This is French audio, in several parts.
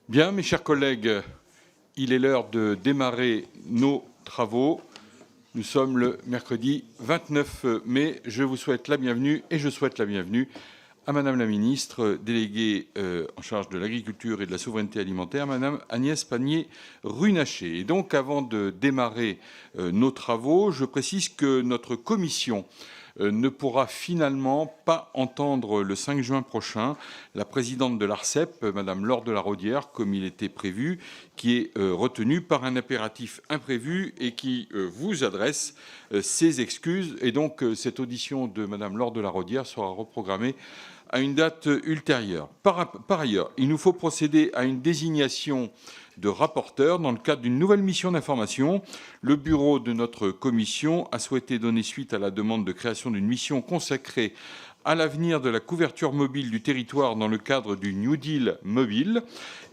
Bien, mes chers collègues, il est l'heure de démarrer nos travaux. Nous sommes le mercredi 29 mai. Je vous souhaite la bienvenue et je souhaite la bienvenue à Madame la ministre déléguée en charge de l'agriculture et de la souveraineté alimentaire, Madame Agnès Pannier-Runacher. Et donc, avant de démarrer nos travaux, je précise que notre commission ne pourra finalement pas entendre le 5 juin prochain la présidente de l'ARCEP, Madame Laure de la Raudière, comme il était prévu, qui est retenue par un impératif imprévu et qui vous adresse ses excuses. Et donc, cette audition de Madame Laure de la Raudière sera reprogrammée à une date ultérieure. Par ailleurs, il nous faut procéder à une désignation de rapporteur dans le cadre d'une nouvelle mission d'information. Le bureau de notre commission a souhaité donner suite à la demande de création d'une mission consacrée à l'avenir de la couverture mobile du territoire dans le cadre du New Deal mobile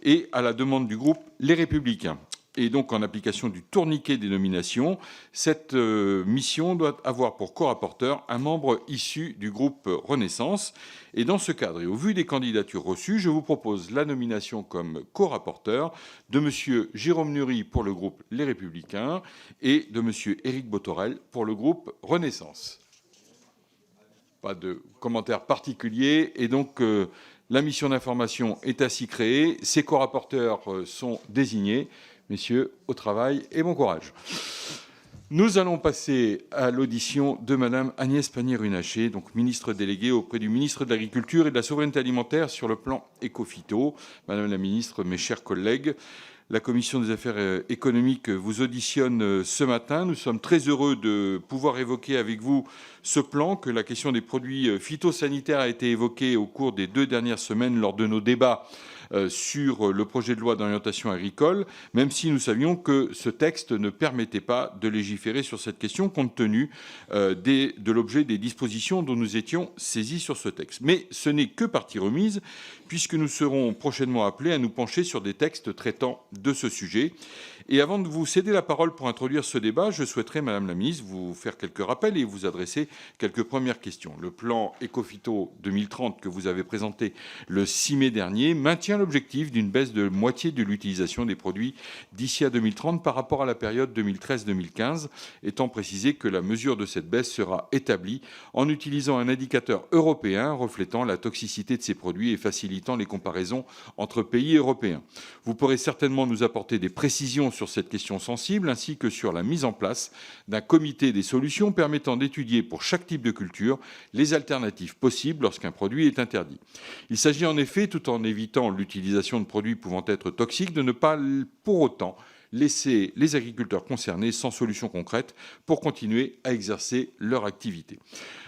et à la demande du groupe Les Républicains. Et donc, en application du tourniquet des nominations, cette mission doit avoir pour co-rapporteur un membre issu du groupe Renaissance. Et dans ce cadre, et au vu des candidatures reçues, je vous propose la nomination comme co-rapporteur de M. Jérôme Nury pour le groupe Les Républicains et de M. Éric Bothorel pour le groupe Renaissance. Pas de commentaires particuliers. Et donc, la mission d'information est ainsi créée. Ses co-rapporteurs sont désignés. Messieurs, au travail et bon courage. Nous allons passer à l'audition de Madame Agnès Pannier-Runacher, donc ministre déléguée auprès du ministre de l'Agriculture et de la Souveraineté alimentaire sur le plan éco-phyto. Madame la ministre, mes chers collègues, la Commission des affaires économiques vous auditionne ce matin. Nous sommes très heureux de pouvoir évoquer avec vous ce plan, que la question des produits phytosanitaires a été évoquée au cours des 2 dernières semaines lors de nos débats sur le projet de loi d'orientation agricole, même si nous savions que ce texte ne permettait pas de légiférer sur cette question compte tenu de l'objet des dispositions dont nous étions saisis sur ce texte. Mais ce n'est que partie remise, puisque nous serons prochainement appelés à nous pencher sur des textes traitant de ce sujet. Et avant de vous céder la parole pour introduire ce débat, je souhaiterais, Madame la ministre, vous faire quelques rappels et vous adresser quelques premières questions. Le plan Ecophyto 2030 que vous avez présenté le 6 mai dernier maintient l'objectif d'une baisse de moitié de l'utilisation des produits d'ici à 2030 par rapport à la période 2013-2015, étant précisé que la mesure de cette baisse sera établie en utilisant un indicateur européen reflétant la toxicité de ces produits et facilitant les comparaisons entre pays européens. Vous pourrez certainement nous apporter des précisions sur cette question sensible, ainsi que sur la mise en place d'un comité des solutions permettant d'étudier pour chaque type de culture les alternatives possibles lorsqu'un produit est interdit. Il s'agit en effet, tout en évitant l'utilisation de produits pouvant être toxiques, de ne pas pour autant laisser les agriculteurs concernés sans solution concrète pour continuer à exercer leur activité.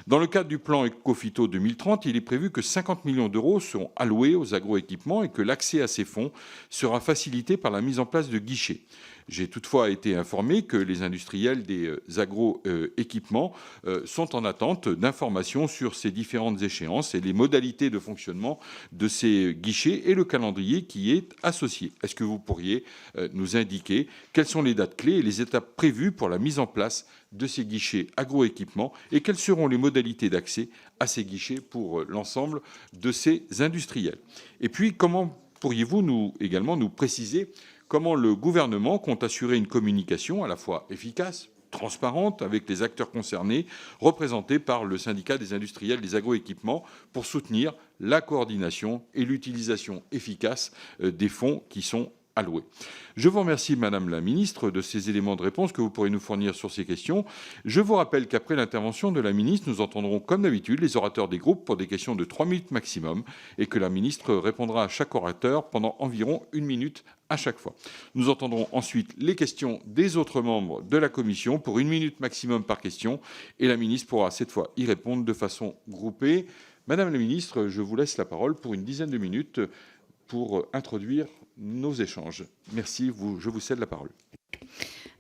Dans le cadre du plan Ecophyto 2030, il est prévu que 50 millions d'euros seront alloués aux agroéquipements et que l'accès à ces fonds sera facilité par la mise en place de guichets. J'ai toutefois été informé que les industriels des agroéquipements sont en attente d'informations sur ces différentes échéances et les modalités de fonctionnement de ces guichets et le calendrier qui est associé. Est-ce que vous pourriez nous indiquer quelles sont les dates clés et les étapes prévues pour la mise en place de ces guichets agroéquipements et quelles seront les modalités d'accès à ces guichets pour l'ensemble de ces industriels? Et puis, comment pourriez-vous également nous préciser comment le gouvernement compte assurer une communication à la fois efficace, transparente, avec les acteurs concernés, représentés par le syndicat des industriels des agroéquipements, pour soutenir la coordination et l'utilisation efficace des fonds qui sont alloués. Je vous remercie, Madame la Ministre, de ces éléments de réponse que vous pourrez nous fournir sur ces questions. Je vous rappelle qu'après l'intervention de la Ministre, nous entendrons comme d'habitude les orateurs des groupes pour des questions de 3 minutes maximum et que la Ministre répondra à chaque orateur pendant environ 1 minute à chaque fois. Nous entendrons ensuite les questions des autres membres de la Commission pour 1 minute maximum par question et la Ministre pourra cette fois y répondre de façon groupée. Madame la Ministre, je vous laisse la parole pour une dizaine de minutes pour introduire nos échanges. Merci, je vous cède la parole.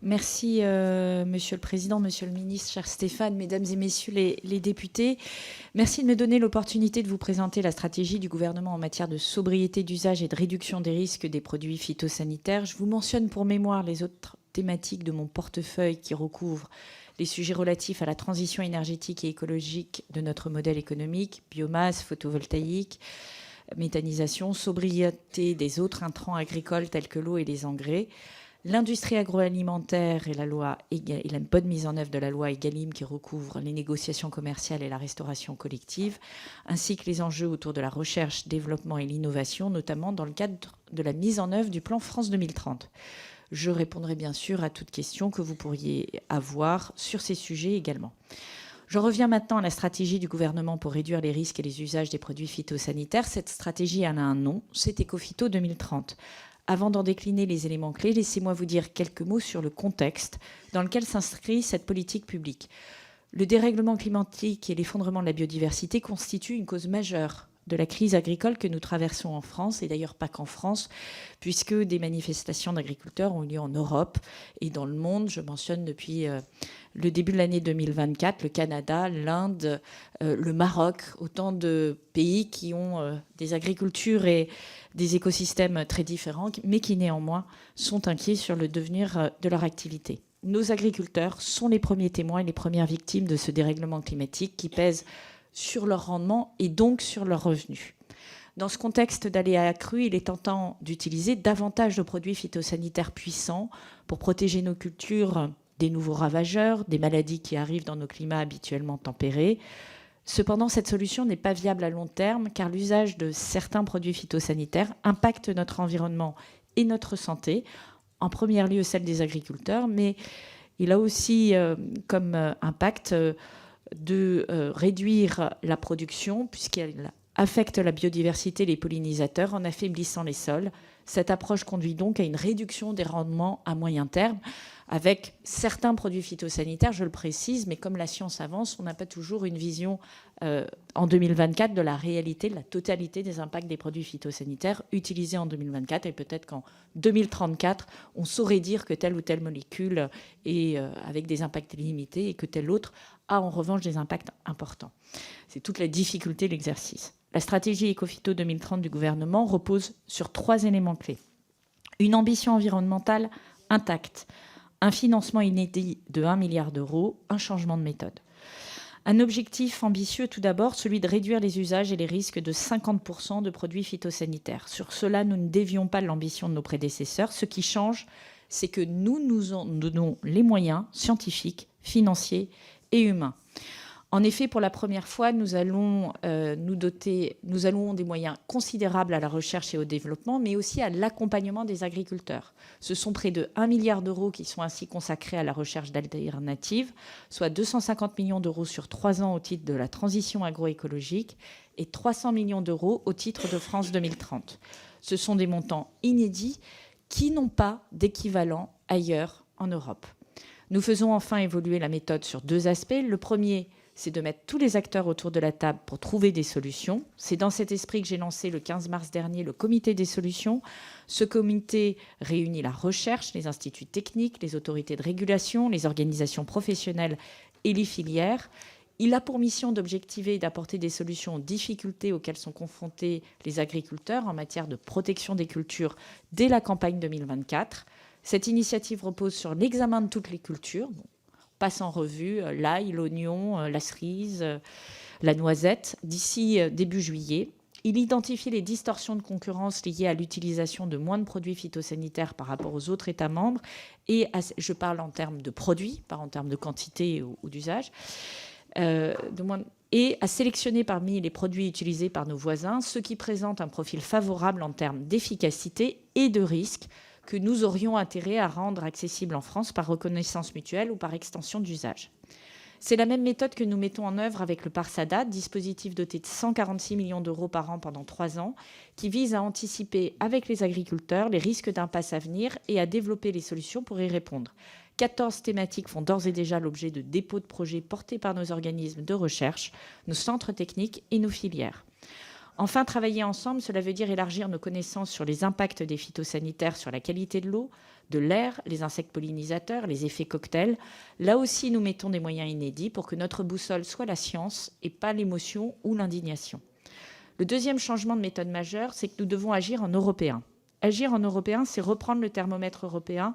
Merci, Monsieur le Président, Monsieur le Ministre, cher Stéphane, Mesdames et Messieurs les députés. Merci de me donner l'opportunité de vous présenter la stratégie du gouvernement en matière de sobriété d'usage et de réduction des risques des produits phytosanitaires. Je vous mentionne pour mémoire les autres thématiques de mon portefeuille qui recouvrent les sujets relatifs à la transition énergétique et écologique de notre modèle économique, biomasse, photovoltaïque, méthanisation, sobriété des autres intrants agricoles tels que l'eau et les engrais, l'industrie agroalimentaire et la bonne mise en œuvre de la loi Egalim qui recouvre les négociations commerciales et la restauration collective, ainsi que les enjeux autour de la recherche, développement et l'innovation, notamment dans le cadre de la mise en œuvre du plan France 2030. Je répondrai bien sûr à toute question que vous pourriez avoir sur ces sujets également. J'en reviens maintenant à la stratégie du gouvernement pour réduire les risques et les usages des produits phytosanitaires. Cette stratégie elle a un nom, c'est Ecophyto 2030. Avant d'en décliner les éléments clés, laissez-moi vous dire quelques mots sur le contexte dans lequel s'inscrit cette politique publique. Le dérèglement climatique et l'effondrement de la biodiversité constituent une cause majeure de la crise agricole que nous traversons en France, et d'ailleurs pas qu'en France, puisque des manifestations d'agriculteurs ont eu lieu en Europe et dans le monde. Je mentionne depuis le début de l'année 2024 le Canada, l'Inde, le Maroc, autant de pays qui ont des agricultures et des écosystèmes très différents, mais qui néanmoins sont inquiets sur le devenir de leur activité. Nos agriculteurs sont les premiers témoins et les premières victimes de ce dérèglement climatique qui pèse sur leur rendement et donc sur leurs revenus. Dans ce contexte d'aléas accrus, il est tentant d'utiliser davantage de produits phytosanitaires puissants pour protéger nos cultures des nouveaux ravageurs, des maladies qui arrivent dans nos climats habituellement tempérés. Cependant, cette solution n'est pas viable à long terme car l'usage de certains produits phytosanitaires impacte notre environnement et notre santé, en premier lieu celle des agriculteurs, mais il a aussi comme impact de réduire la production puisqu'elle affecte la biodiversité et les pollinisateurs en affaiblissant les sols. Cette approche conduit donc à une réduction des rendements à moyen terme avec certains produits phytosanitaires, je le précise, mais comme la science avance, on n'a pas toujours une vision en 2024 de la réalité, de la totalité des impacts des produits phytosanitaires utilisés en 2024 et peut-être qu'en 2034, on saurait dire que telle ou telle molécule est avec des impacts limités et que telle autre a en revanche des impacts importants. C'est toute la difficulté de l'exercice. La stratégie Ecophyto 2030 du gouvernement repose sur 3 éléments clés. Une ambition environnementale intacte, un financement inédit de 1 milliard d'euros, un changement de méthode. Un objectif ambitieux tout d'abord, celui de réduire les usages et les risques de 50% de produits phytosanitaires. Sur cela, nous ne dévions pas de l'ambition de nos prédécesseurs. Ce qui change, c'est que nous en donnons les moyens scientifiques, financiers et humains. En effet, pour la première fois, nous allons des moyens considérables à la recherche et au développement, mais aussi à l'accompagnement des agriculteurs. Ce sont près de 1 milliard d'euros qui sont ainsi consacrés à la recherche d'alternatives, soit 250 millions d'euros sur 3 ans au titre de la transition agroécologique et 300 millions d'euros au titre de France 2030. Ce sont des montants inédits qui n'ont pas d'équivalent ailleurs en Europe. Nous faisons enfin évoluer la méthode sur 2 aspects. Le premier, c'est de mettre tous les acteurs autour de la table pour trouver des solutions. C'est dans cet esprit que j'ai lancé le 15 mars dernier le comité des solutions. Ce comité réunit la recherche, les instituts techniques, les autorités de régulation, les organisations professionnelles et les filières. Il a pour mission d'objectiver et d'apporter des solutions aux difficultés auxquelles sont confrontés les agriculteurs en matière de protection des cultures dès la campagne 2024. Cette initiative repose sur l'examen de toutes les cultures. Passe en revue l'ail, l'oignon, la cerise, la noisette, d'ici début juillet. Il identifie les distorsions de concurrence liées à l'utilisation de moins de produits phytosanitaires par rapport aux autres États membres. Et je parle en termes de produits, pas en termes de quantité ou d'usage. Et à sélectionner parmi les produits utilisés par nos voisins ceux qui présentent un profil favorable en termes d'efficacité et de risque que nous aurions intérêt à rendre accessible en France par reconnaissance mutuelle ou par extension d'usage. C'est la même méthode que nous mettons en œuvre avec le Parsada, dispositif doté de 146 millions d'euros par an pendant 3 ans, qui vise à anticiper avec les agriculteurs les risques d'impasse à venir et à développer les solutions pour y répondre. 14 thématiques font d'ores et déjà l'objet de dépôts de projets portés par nos organismes de recherche, nos centres techniques et nos filières. Enfin, travailler ensemble, cela veut dire élargir nos connaissances sur les impacts des phytosanitaires sur la qualité de l'eau, de l'air, les insectes pollinisateurs, les effets cocktails. Là aussi, nous mettons des moyens inédits pour que notre boussole soit la science et pas l'émotion ou l'indignation. Le deuxième changement de méthode majeur, c'est que nous devons agir en européen. Agir en européen, c'est reprendre le thermomètre européen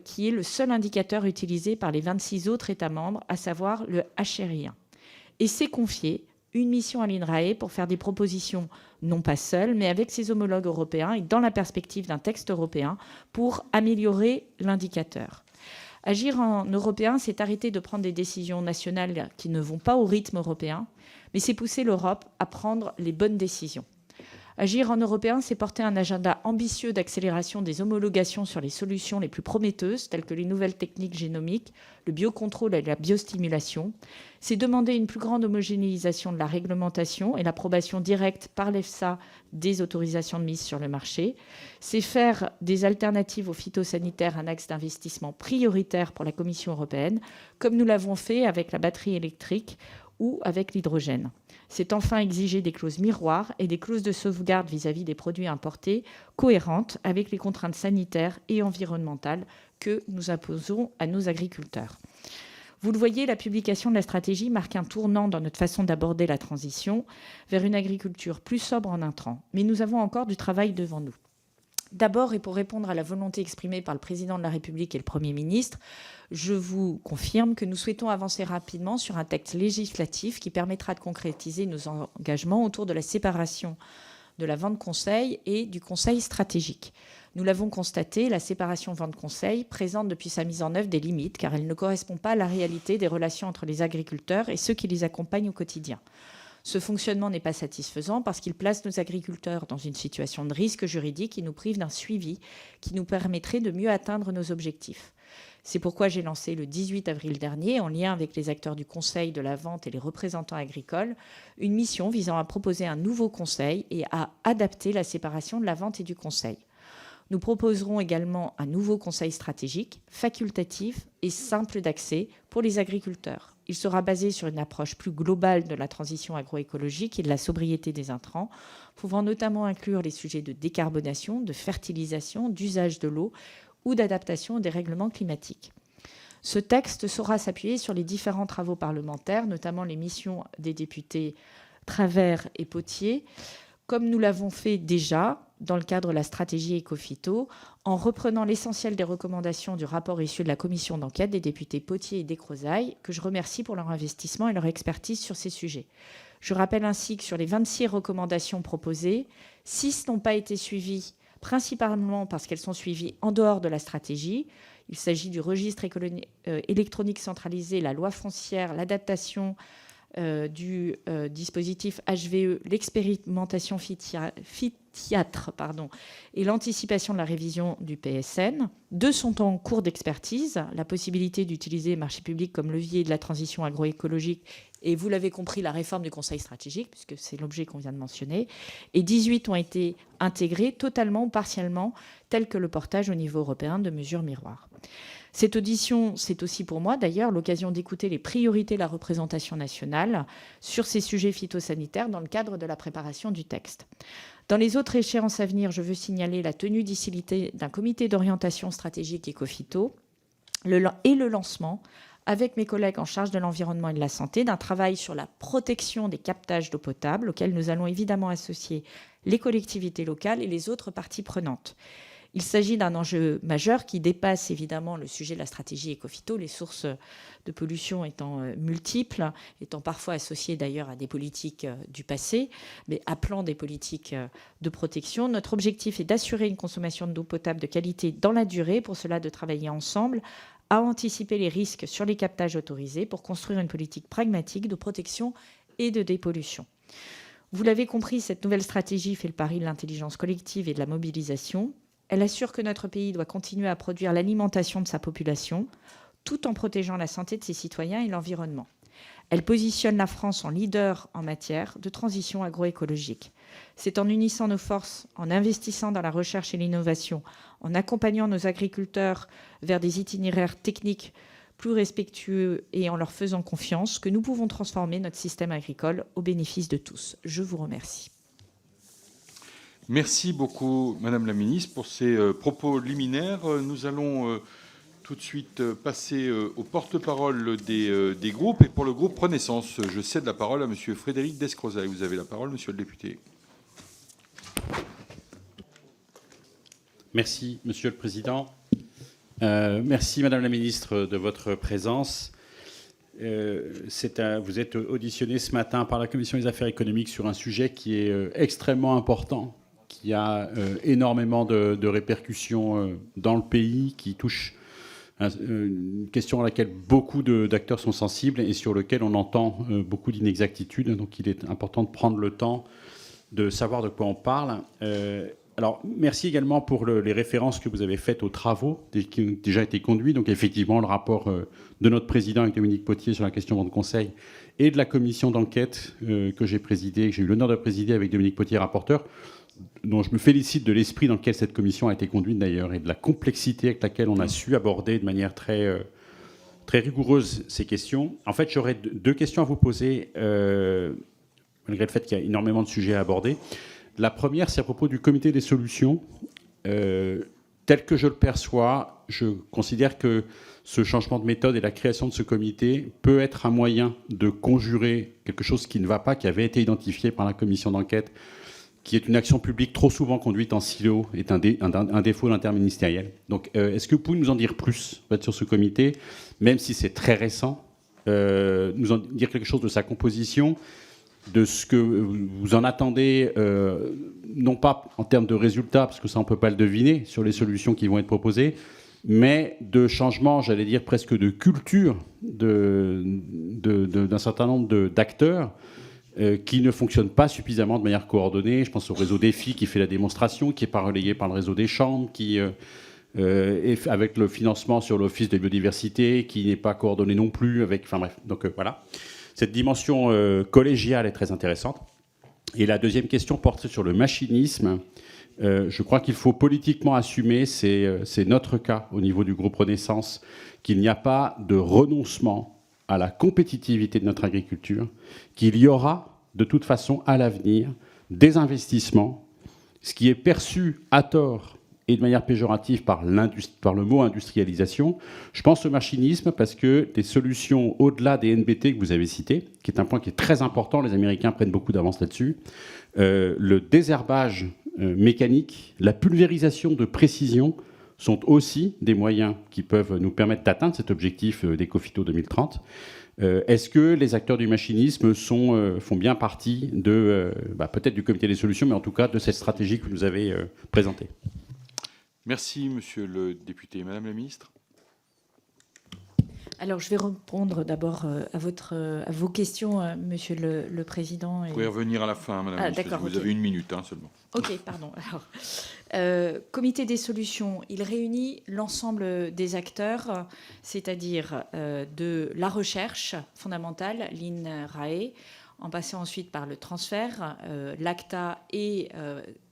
qui est le seul indicateur utilisé par les 26 autres États membres, à savoir le HRI1. Et c'est confier une mission à l'INRAE pour faire des propositions, non pas seule, mais avec ses homologues européens et dans la perspective d'un texte européen pour améliorer l'indicateur. Agir en européen, c'est arrêter de prendre des décisions nationales qui ne vont pas au rythme européen, mais c'est pousser l'Europe à prendre les bonnes décisions. Agir en européen, c'est porter un agenda ambitieux d'accélération des homologations sur les solutions les plus prometteuses, telles que les nouvelles techniques génomiques, le biocontrôle et la biostimulation. C'est demander une plus grande homogénéisation de la réglementation et l'approbation directe par l'EFSA des autorisations de mise sur le marché. C'est faire des alternatives aux phytosanitaires un axe d'investissement prioritaire pour la Commission européenne, comme nous l'avons fait avec la batterie électrique ou avec l'hydrogène. C'est enfin exiger des clauses miroirs et des clauses de sauvegarde vis-à-vis des produits importés cohérentes avec les contraintes sanitaires et environnementales que nous imposons à nos agriculteurs. Vous le voyez, la publication de la stratégie marque un tournant dans notre façon d'aborder la transition vers une agriculture plus sobre en intrants. Mais nous avons encore du travail devant nous. D'abord, et pour répondre à la volonté exprimée par le Président de la République et le Premier ministre, je vous confirme que nous souhaitons avancer rapidement sur un texte législatif qui permettra de concrétiser nos engagements autour de la séparation de la vente conseil et du conseil stratégique. Nous l'avons constaté, la séparation vente-conseil présente depuis sa mise en œuvre des limites, car elle ne correspond pas à la réalité des relations entre les agriculteurs et ceux qui les accompagnent au quotidien. Ce fonctionnement n'est pas satisfaisant parce qu'il place nos agriculteurs dans une situation de risque juridique et nous prive d'un suivi qui nous permettrait de mieux atteindre nos objectifs. C'est pourquoi j'ai lancé le 18 avril dernier, en lien avec les acteurs du conseil, de la vente et les représentants agricoles, une mission visant à proposer un nouveau conseil et à adapter la séparation de la vente et du conseil. Nous proposerons également un nouveau conseil stratégique, facultatif et simple d'accès pour les agriculteurs. Il sera basé sur une approche plus globale de la transition agroécologique et de la sobriété des intrants, pouvant notamment inclure les sujets de décarbonation, de fertilisation, d'usage de l'eau ou d'adaptation aux dérèglements climatiques. Ce texte saura s'appuyer sur les différents travaux parlementaires, notamment les missions des députés Travert et Potier, comme nous l'avons fait déjà dans le cadre de la stratégie Écophyto, en reprenant l'essentiel des recommandations du rapport issu de la commission d'enquête des députés Potier et Descrozaille, que je remercie pour leur investissement et leur expertise sur ces sujets. Je rappelle ainsi que sur les 26 recommandations proposées, 6 n'ont pas été suivies, principalement parce qu'elles sont suivies en dehors de la stratégie. Il s'agit du registre électronique centralisé, la loi foncière, l'adaptation du dispositif HVE, l'expérimentation phytiatre et l'anticipation de la révision du PSN. 2 sont en cours d'expertise, la possibilité d'utiliser les marchés publics comme levier de la transition agroécologique et, vous l'avez compris, la réforme du Conseil stratégique, puisque c'est l'objet qu'on vient de mentionner. Et 18 ont été intégrés totalement ou partiellement, tels que le portage au niveau européen de mesures miroirs. Cette audition, c'est aussi pour moi d'ailleurs l'occasion d'écouter les priorités de la représentation nationale sur ces sujets phytosanitaires dans le cadre de la préparation du texte. Dans les autres échéances à venir, je veux signaler la tenue d'ici l'été d'un comité d'orientation stratégique Écophyto et le lancement, avec mes collègues en charge de l'environnement et de la santé, d'un travail sur la protection des captages d'eau potable, auquel nous allons évidemment associer les collectivités locales et les autres parties prenantes. Il s'agit d'un enjeu majeur qui dépasse évidemment le sujet de la stratégie Écophyto, les sources de pollution étant multiples, étant parfois associées d'ailleurs à des politiques du passé, mais appelant des politiques de protection. Notre objectif est d'assurer une consommation d'eau potable de qualité dans la durée, pour cela de travailler ensemble à anticiper les risques sur les captages autorisés pour construire une politique pragmatique de protection et de dépollution. Vous l'avez compris, cette nouvelle stratégie fait le pari de l'intelligence collective et de la mobilisation. Elle assure que notre pays doit continuer à produire l'alimentation de sa population, tout en protégeant la santé de ses citoyens et l'environnement. Elle positionne la France en leader en matière de transition agroécologique. C'est en unissant nos forces, en investissant dans la recherche et l'innovation, en accompagnant nos agriculteurs vers des itinéraires techniques plus respectueux et en leur faisant confiance que nous pouvons transformer notre système agricole au bénéfice de tous. Je vous remercie. Merci beaucoup, Madame la Ministre, pour ces propos liminaires. Nous allons tout de suite passer au porte-parole des groupes. Et pour le groupe Renaissance, je cède la parole à Monsieur Frédéric Descrozaille. Vous avez la parole, Monsieur le député. Merci, Monsieur le Président. Merci, Madame la Ministre, de votre présence. vous êtes auditionné ce matin par la Commission des affaires économiques sur un sujet qui est extrêmement important, qui a énormément de répercussions dans le pays, qui touche une question à laquelle beaucoup d'acteurs sont sensibles et sur lequel on entend beaucoup d'inexactitudes. Donc il est important de prendre le temps de savoir de quoi on parle. Alors, merci également pour les références que vous avez faites aux travaux qui ont déjà été conduits. Donc, effectivement, le rapport de notre président avec Dominique Potier sur la question de conseil et de la commission d'enquête que j'ai présidée, que j'ai eu l'honneur de présider avec Dominique Potier, rapporteur, dont je me félicite de l'esprit dans lequel cette commission a été conduite d'ailleurs et de la complexité avec laquelle on a su aborder de manière très rigoureuse ces questions. En fait, j'aurais deux questions à vous poser, malgré le fait qu'il y a énormément de sujets à aborder. La première, c'est à propos du comité des solutions. Tel que je le perçois, je considère que ce changement de méthode et la création de ce comité peut être un moyen de conjurer quelque chose qui ne va pas, qui avait été identifié par la commission d'enquête, qui est une action publique trop souvent conduite en silo, est un défaut d'interministériel. Donc, est-ce que vous pouvez nous en dire plus en fait, sur ce comité, même si c'est très récent, nous en dire quelque chose de sa composition, de ce que vous en attendez, non pas en termes de résultats, parce que ça on ne peut pas le deviner, sur les solutions qui vont être proposées, mais de changement, j'allais dire presque de culture d'un certain nombre d'acteurs qui ne fonctionnent pas suffisamment de manière coordonnée. Je pense au réseau Défi qui fait la démonstration, qui n'est pas relayé par le réseau des chambres, qui est avec le financement sur l'Office de biodiversité, qui n'est pas coordonné non plus avec... Enfin bref, donc voilà. Cette dimension collégiale est très intéressante. Et la deuxième question porte sur le machinisme. Je crois qu'il faut politiquement assumer, c'est notre cas au niveau du groupe Renaissance, qu'il n'y a pas de renoncement à la compétitivité de notre agriculture, qu'il y aura de toute façon à l'avenir des investissements, ce qui est perçu à tort et de manière péjorative par le mot industrialisation. Je pense au machinisme parce que des solutions au-delà des NBT que vous avez cités, qui est un point qui est très important, les Américains prennent beaucoup d'avance là-dessus, le désherbage mécanique, la pulvérisation de précision sont aussi des moyens qui peuvent nous permettre d'atteindre cet objectif d'Ecofito 2030. Est-ce que les acteurs du machinisme font bien partie peut-être du comité des solutions, mais en tout cas de cette stratégie que vous nous avez présentée? Merci, monsieur le député. Madame la ministre. Alors, je vais répondre d'abord à vos questions, monsieur le président. Vous pouvez revenir à la fin, madame la ministre, parce que vous avez 1 minute seulement. OK, pardon. Alors, comité des solutions, il réunit l'ensemble des acteurs, c'est-à-dire de la recherche fondamentale, l'INRAE, en passant ensuite par le transfert, l'ACTA et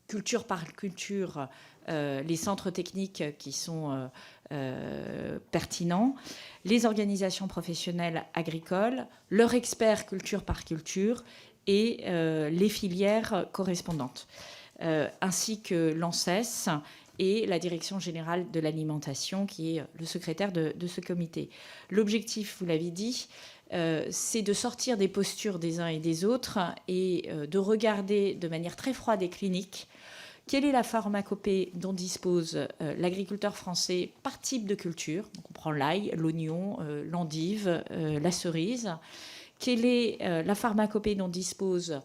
culture par culture, les centres techniques qui sont pertinents, les organisations professionnelles agricoles, leurs experts culture par culture et les filières correspondantes, ainsi que l'ANSES et la Direction générale de l'alimentation, qui est le secrétaire de ce comité. L'objectif, vous l'avez dit, c'est de sortir des postures des uns et des autres et de regarder de manière très froide et clinique quelle est la pharmacopée dont dispose l'agriculteur français par type de culture. Donc on prend l'ail, l'oignon, l'endive, la cerise. Quelle est la pharmacopée dont dispose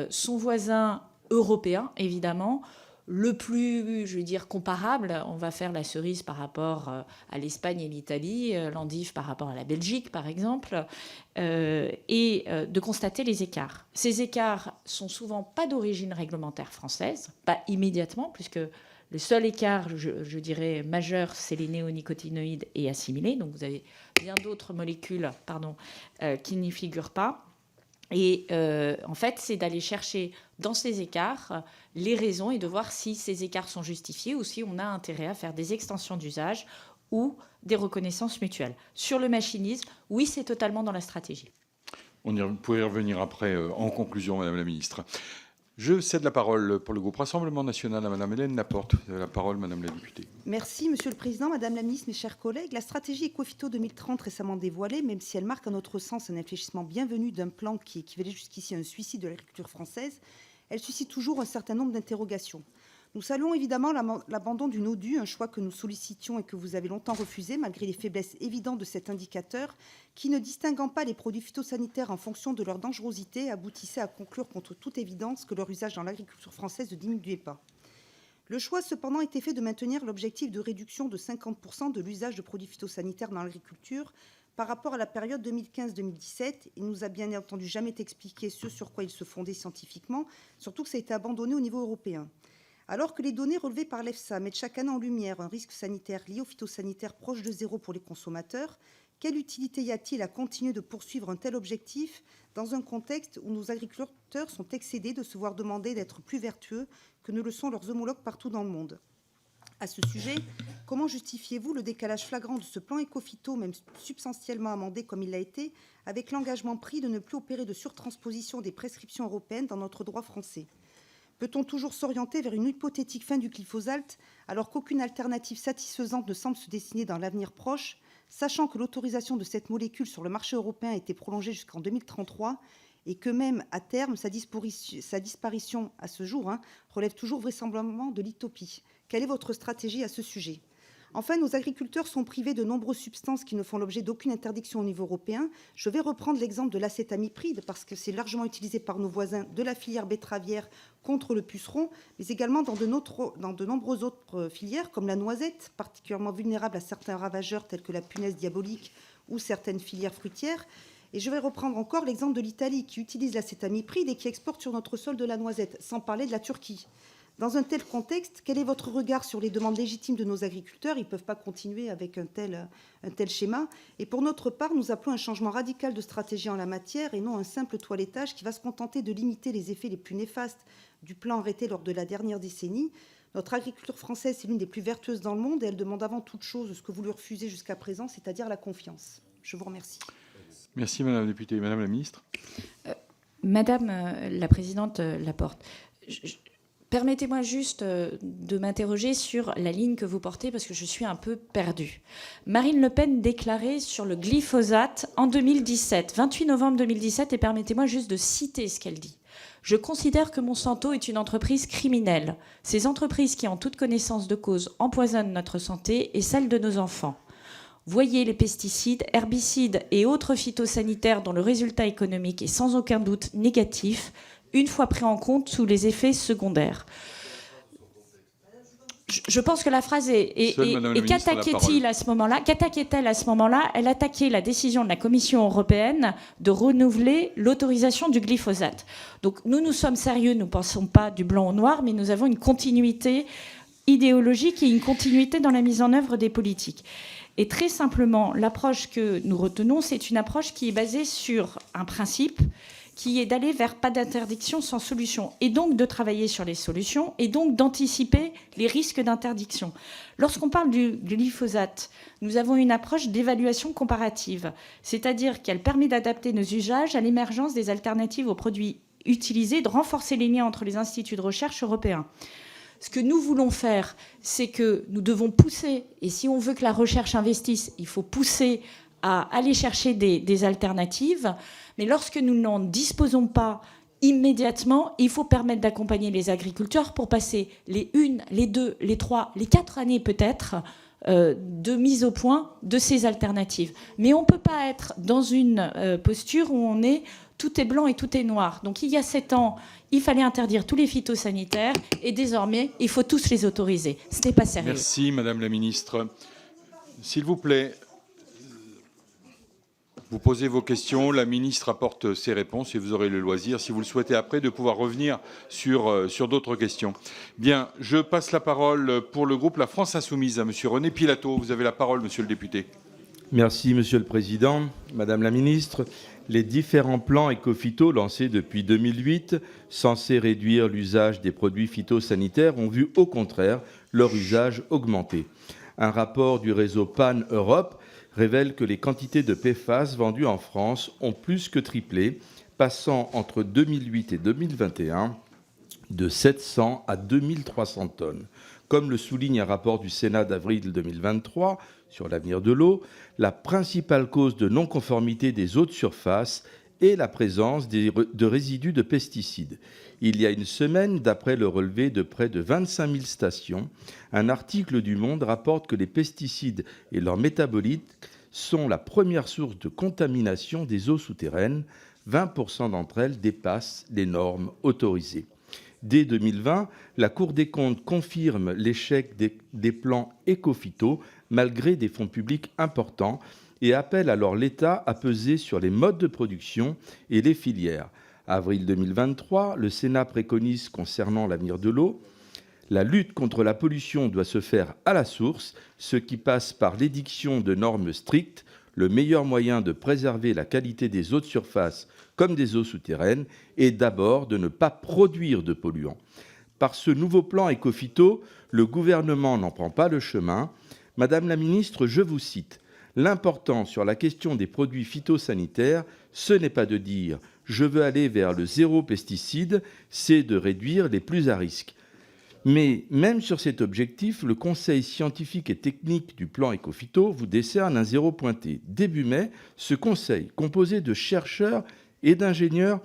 son voisin européen, évidemment. Le plus, je veux dire, comparable, on va faire la cerise par rapport à l'Espagne et l'Italie, l'endive par rapport à la Belgique, par exemple, et de constater les écarts. Ces écarts sont souvent pas d'origine réglementaire française, pas immédiatement, puisque le seul écart, je dirais, majeur, c'est les néonicotinoïdes et assimilés. Donc vous avez bien d'autres molécules qui n'y figurent pas. Et en fait, c'est d'aller chercher dans ces écarts les raisons et de voir si ces écarts sont justifiés ou si on a intérêt à faire des extensions d'usage ou des reconnaissances mutuelles. Sur le machinisme, oui, c'est totalement dans la stratégie. Vous pourrez y revenir après en conclusion, Madame la Ministre. Je cède la parole pour le groupe Rassemblement National à Madame Hélène Laporte. Vous avez la parole, Madame la députée. Merci, Monsieur le Président, Madame la Ministre, mes chers collègues. La stratégie Ecofito 2030 récemment dévoilée, même si elle marque à notre sens un infléchissement bienvenu d'un plan qui équivalait jusqu'ici à un suicide de l'agriculture française, elle suscite toujours un certain nombre d'interrogations. Nous saluons évidemment l'abandon du NODU, un choix que nous sollicitions et que vous avez longtemps refusé, malgré les faiblesses évidentes de cet indicateur, qui, ne distinguant pas les produits phytosanitaires en fonction de leur dangerosité, aboutissait à conclure contre toute évidence que leur usage dans l'agriculture française ne diminuait pas. Le choix, cependant, était fait de maintenir l'objectif de réduction de 50% de l'usage de produits phytosanitaires dans l'agriculture par rapport à la période 2015-2017. Il nous a bien entendu jamais expliqué ce sur quoi il se fondait scientifiquement, surtout que ça a été abandonné au niveau européen. Alors que les données relevées par l'EFSA mettent chaque année en lumière un risque sanitaire lié aux phytosanitaires proche de zéro pour les consommateurs, quelle utilité y a-t-il à continuer de poursuivre un tel objectif dans un contexte où nos agriculteurs sont excédés de se voir demander d'être plus vertueux que ne le sont leurs homologues partout dans le monde ? À ce sujet, comment justifiez-vous le décalage flagrant de ce plan éco-phyto, même substantiellement amendé comme il l'a été, avec l'engagement pris de ne plus opérer de surtransposition des prescriptions européennes dans notre droit français ? Peut-on toujours s'orienter vers une hypothétique fin du glyphosate alors qu'aucune alternative satisfaisante ne semble se dessiner dans l'avenir proche, sachant que l'autorisation de cette molécule sur le marché européen a été prolongée jusqu'en 2033 et que même à terme, sa disparition à ce jour relève toujours vraisemblablement de l'utopie. Quelle est votre stratégie à ce sujet ? Enfin, nos agriculteurs sont privés de nombreuses substances qui ne font l'objet d'aucune interdiction au niveau européen. Je vais reprendre l'exemple de l'acétamipride, parce que c'est largement utilisé par nos voisins de la filière betteravière contre le puceron, mais également dans de nombreuses autres filières, comme la noisette, particulièrement vulnérable à certains ravageurs tels que la punaise diabolique ou certaines filières fruitières. Et je vais reprendre encore l'exemple de l'Italie, qui utilise l'acétamipride et qui exporte sur notre sol de la noisette, sans parler de la Turquie. Dans un tel contexte, quel est votre regard sur les demandes légitimes de nos agriculteurs ? Ils ne peuvent pas continuer avec un tel schéma. Et pour notre part, nous appelons un changement radical de stratégie en la matière et non un simple toilettage qui va se contenter de limiter les effets les plus néfastes du plan arrêté lors de la dernière décennie. Notre agriculture française, c'est l'une des plus vertueuses dans le monde et elle demande avant toute chose ce que vous lui refusez jusqu'à présent, c'est-à-dire la confiance. Je vous remercie. Merci Madame la députée. Madame la ministre. Madame la présidente Laporte, permettez-moi juste de m'interroger sur la ligne que vous portez parce que je suis un peu perdue. Marine Le Pen déclarait sur le glyphosate en 2017, 28 novembre 2017, et permettez-moi juste de citer ce qu'elle dit. « Je considère que Monsanto est une entreprise criminelle. Ces entreprises qui, en toute connaissance de cause, empoisonnent notre santé et celle de nos enfants. Voyez les pesticides, herbicides et autres phytosanitaires dont le résultat économique est sans aucun doute négatif, une fois pris en compte sous les effets secondaires. » Je pense que la phrase est et qu'attaquait-il à ce moment-là ? Qu'attaquait-elle à ce moment-là ? Elle attaquait la décision de la Commission européenne de renouveler l'autorisation du glyphosate. Donc nous sommes sérieux, nous ne pensons pas du blanc au noir, mais nous avons une continuité idéologique et une continuité dans la mise en œuvre des politiques. Et très simplement, l'approche que nous retenons, c'est une approche qui est basée sur un principe qui est d'aller vers pas d'interdiction sans solution, et donc de travailler sur les solutions, et donc d'anticiper les risques d'interdiction. Lorsqu'on parle du glyphosate, nous avons une approche d'évaluation comparative, c'est-à-dire qu'elle permet d'adapter nos usages à l'émergence des alternatives aux produits utilisés, de renforcer les liens entre les instituts de recherche européens. Ce que nous voulons faire, c'est que nous devons pousser, et si on veut que la recherche investisse, il faut pousser à aller chercher des alternatives, mais lorsque nous n'en disposons pas immédiatement, il faut permettre d'accompagner les agriculteurs pour passer les 1, les 2, les 3, les 4 années peut-être de mise au point de ces alternatives. Mais on ne peut pas être dans une posture où on est tout est blanc et tout est noir. Donc il y a 7 ans, il fallait interdire tous les phytosanitaires et désormais, il faut tous les autoriser. Ce n'est pas sérieux. Merci Madame la Ministre. S'il vous plaît, vous posez vos questions, la ministre apporte ses réponses et vous aurez le loisir, si vous le souhaitez après, de pouvoir revenir sur d'autres questions. Bien, je passe la parole pour le groupe La France Insoumise à Monsieur René Pilato. Vous avez la parole, Monsieur le député. Merci, Monsieur le Président. Madame la Ministre, les différents plans éco-phyto lancés depuis 2008, censés réduire l'usage des produits phytosanitaires, ont vu au contraire leur usage augmenter. Un rapport du réseau PAN Europe révèle que les quantités de PFAS vendues en France ont plus que triplé, passant entre 2008 et 2021 de 700 à 2300 tonnes. Comme le souligne un rapport du Sénat d'avril 2023 sur l'avenir de l'eau, la principale cause de non-conformité des eaux de surface et la présence de résidus de pesticides. Il y a une semaine, d'après le relevé de près de 25 000 stations, un article du Monde rapporte que les pesticides et leurs métabolites sont la première source de contamination des eaux souterraines. 20% d'entre elles dépassent les normes autorisées. Dès 2020, la Cour des comptes confirme l'échec des plans éco-phyto malgré des fonds publics importants et appelle alors l'État à peser sur les modes de production et les filières. Avril 2023, le Sénat préconise concernant l'avenir de l'eau: la lutte contre la pollution doit se faire à la source, ce qui passe par l'édiction de normes strictes. Le meilleur moyen de préserver la qualité des eaux de surface comme des eaux souterraines est d'abord de ne pas produire de polluants. Par ce nouveau plan éco-phyto, le gouvernement n'en prend pas le chemin. Madame la ministre, je vous cite: l'important sur la question des produits phytosanitaires, ce n'est pas de dire « je veux aller vers le zéro pesticide », c'est de réduire les plus à risque. Mais même sur cet objectif, le Conseil scientifique et technique du plan éco-phyto vous décerne un 0 pointé. Début mai, ce conseil, composé de chercheurs et d'ingénieurs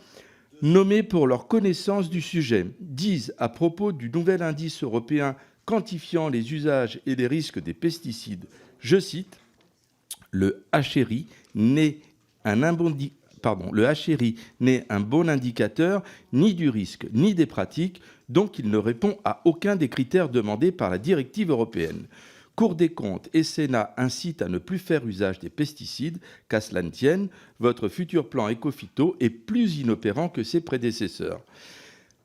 nommés pour leur connaissance du sujet, disent à propos du nouvel indice européen quantifiant les usages et les risques des pesticides, je cite: le HRI n'est un bon indicateur ni du risque ni des pratiques, donc il ne répond à aucun des critères demandés par la directive européenne. Cour des comptes et Sénat incitent à ne plus faire usage des pesticides. Qu'à cela ne tienne, votre futur plan éco-phyto est plus inopérant que ses prédécesseurs.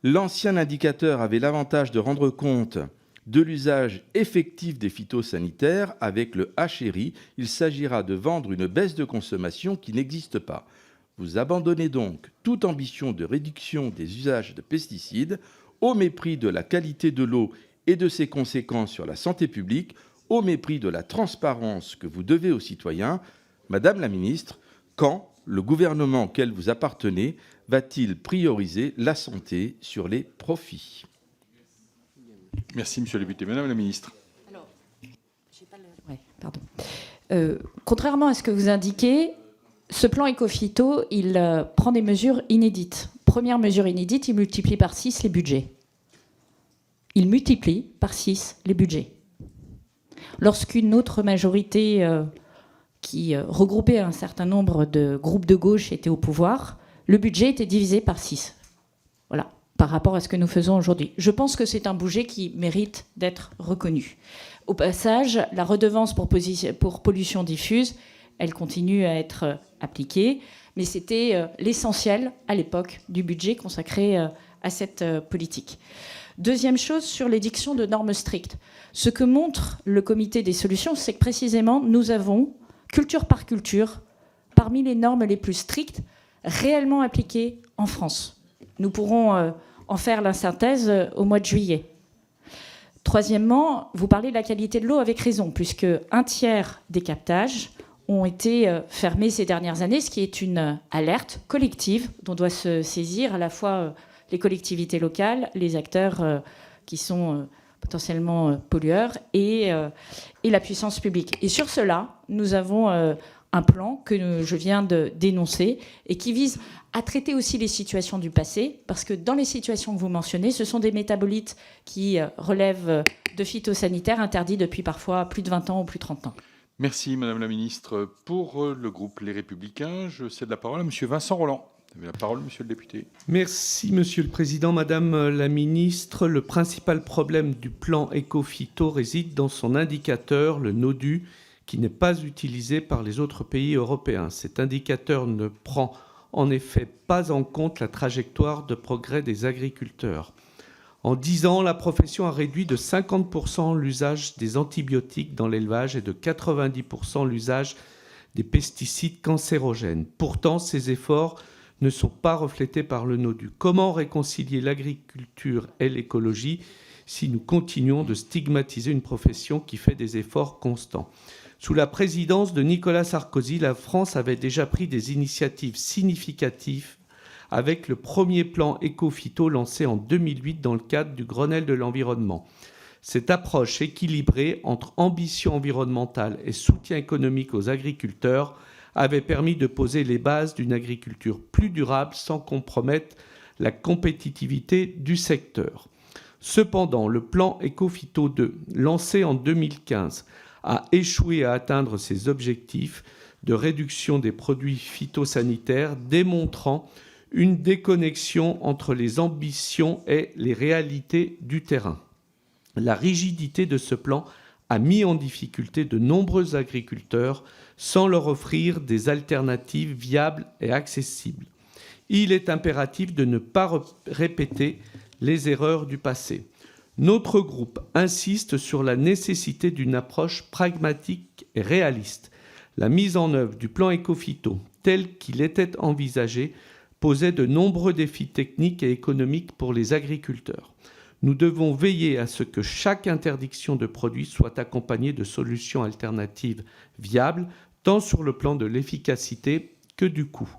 L'ancien indicateur avait l'avantage de rendre compte de l'usage effectif des phytosanitaires. Avec le HRI, il s'agira de vendre une baisse de consommation qui n'existe pas. Vous abandonnez donc toute ambition de réduction des usages de pesticides, au mépris de la qualité de l'eau et de ses conséquences sur la santé publique, au mépris de la transparence que vous devez aux citoyens. Madame la ministre, quand le gouvernement auquel vous appartenez va-t-il prioriser la santé sur les profits ? Merci, monsieur le député. Madame la ministre. Contrairement à ce que vous indiquez, ce plan éco-phyto, il prend des mesures inédites. Première mesure inédite, il multiplie par 6 les budgets. Il multiplie par 6 les budgets. Lorsqu'une autre majorité qui regroupait un certain nombre de groupes de gauche était au pouvoir, le budget était divisé par 6. Voilà, par rapport à ce que nous faisons aujourd'hui. Je pense que c'est un budget qui mérite d'être reconnu. Au passage, la redevance pour pollution diffuse, elle continue à être appliquée, mais c'était l'essentiel à l'époque du budget consacré à cette politique. Deuxième chose, sur l'édiction de normes strictes. Ce que montre le comité des solutions, c'est que précisément, nous avons, culture par culture, parmi les normes les plus strictes, réellement appliquées en France. Nous pourrons en faire la synthèse au mois de juillet. Troisièmement, vous parlez de la qualité de l'eau avec raison, puisque un tiers des captages ont été fermés ces dernières années, ce qui est une alerte collective dont doit se saisir à la fois les collectivités locales, les acteurs qui sont potentiellement pollueurs et la puissance publique. Et sur cela, nous avons un plan que je viens de dénoncer et qui vise à traiter aussi les situations du passé, parce que dans les situations que vous mentionnez, ce sont des métabolites qui relèvent de phytosanitaires interdits depuis parfois plus de 20 ans ou plus de 30 ans. Merci, Madame la Ministre. Pour le groupe Les Républicains, je cède la parole à Monsieur Vincent Rolland. Vous avez la parole, Monsieur le député. Merci, Monsieur le Président. Madame la Ministre, le principal problème du plan éco-phyto réside dans son indicateur, le NODU, qui n'est pas utilisé par les autres pays européens. Cet indicateur ne prend en effet pas en compte la trajectoire de progrès des agriculteurs. En 10 ans, la profession a réduit de 50% l'usage des antibiotiques dans l'élevage et de 90% l'usage des pesticides cancérogènes. Pourtant, ces efforts ne sont pas reflétés par le NODU. Comment réconcilier l'agriculture et l'écologie si nous continuons de stigmatiser une profession qui fait des efforts constants ? Sous la présidence de Nicolas Sarkozy, la France avait déjà pris des initiatives significatives avec le premier plan éco-phyto lancé en 2008 dans le cadre du Grenelle de l'environnement. Cette approche équilibrée entre ambition environnementale et soutien économique aux agriculteurs avait permis de poser les bases d'une agriculture plus durable sans compromettre la compétitivité du secteur. Cependant, le plan Ecophyto 2, lancé en 2015, a échoué à atteindre ses objectifs de réduction des produits phytosanitaires, démontrant une déconnexion entre les ambitions et les réalités du terrain. La rigidité de ce plan a mis en difficulté de nombreux agriculteurs sans leur offrir des alternatives viables et accessibles. Il est impératif de ne pas répéter les erreurs du passé. Notre groupe insiste sur la nécessité d'une approche pragmatique et réaliste. La mise en œuvre du plan Ecophyto, tel qu'il était envisagé, posait de nombreux défis techniques et économiques pour les agriculteurs. Nous devons veiller à ce que chaque interdiction de produit soit accompagnée de solutions alternatives viables, tant sur le plan de l'efficacité que du coût.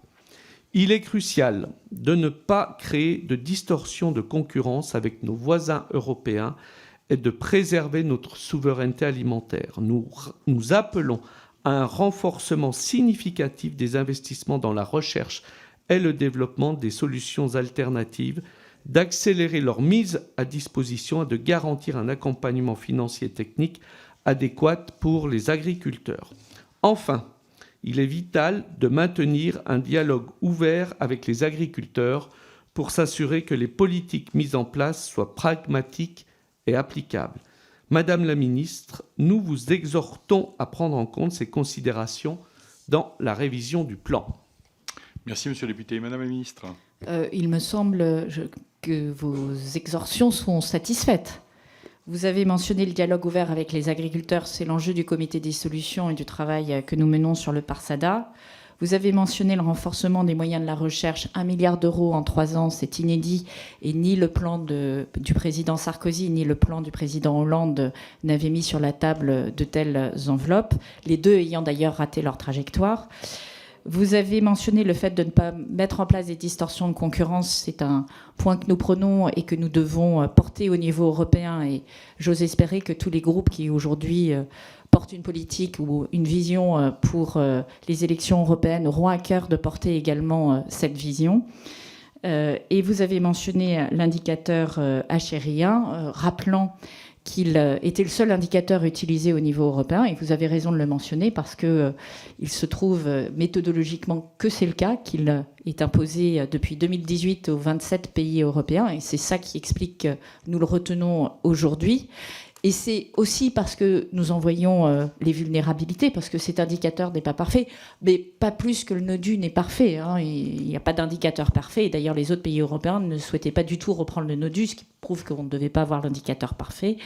Il est crucial de ne pas créer de distorsion de concurrence avec nos voisins européens et de préserver notre souveraineté alimentaire. Nous appelons à un renforcement significatif des investissements dans la recherche et le développement des solutions alternatives, d'accélérer leur mise à disposition et de garantir un accompagnement financier et technique adéquat pour les agriculteurs. Enfin, il est vital de maintenir un dialogue ouvert avec les agriculteurs pour s'assurer que les politiques mises en place soient pragmatiques et applicables. Madame la ministre, nous vous exhortons à prendre en compte ces considérations dans la révision du plan. Merci, monsieur le député. Madame la ministre. Il me semble que vos exhortations sont satisfaites. Vous avez mentionné le dialogue ouvert avec les agriculteurs. C'est l'enjeu du comité des solutions et du travail que nous menons sur le Parsada. Vous avez mentionné le renforcement des moyens de la recherche. 1 milliard d'euros en 3 ans, c'est inédit. Et ni le plan du président Sarkozy, ni le plan du président Hollande n'avaient mis sur la table de telles enveloppes, les deux ayant d'ailleurs raté leur trajectoire. Vous avez mentionné le fait de ne pas mettre en place des distorsions de concurrence. C'est un point que nous prenons et que nous devons porter au niveau européen. Et j'ose espérer que tous les groupes qui aujourd'hui portent une politique ou une vision pour les élections européennes auront à cœur de porter également cette vision. Et vous avez mentionné l'indicateur HRI1, rappelant qu'il était le seul indicateur utilisé au niveau européen, et vous avez raison de le mentionner parce qu'il se trouve méthodologiquement que c'est le cas, qu'il est imposé depuis 2018 aux 27 pays européens, et c'est ça qui explique que nous le retenons aujourd'hui. Et c'est aussi parce que nous en voyons les vulnérabilités, parce que cet indicateur n'est pas parfait, mais pas plus que le NODU n'est parfait. Hein. Il n'y a pas d'indicateur parfait. Et d'ailleurs, les autres pays européens ne souhaitaient pas du tout reprendre le NODU, ce qui prouve qu'on ne devait pas avoir l'indicateur parfait.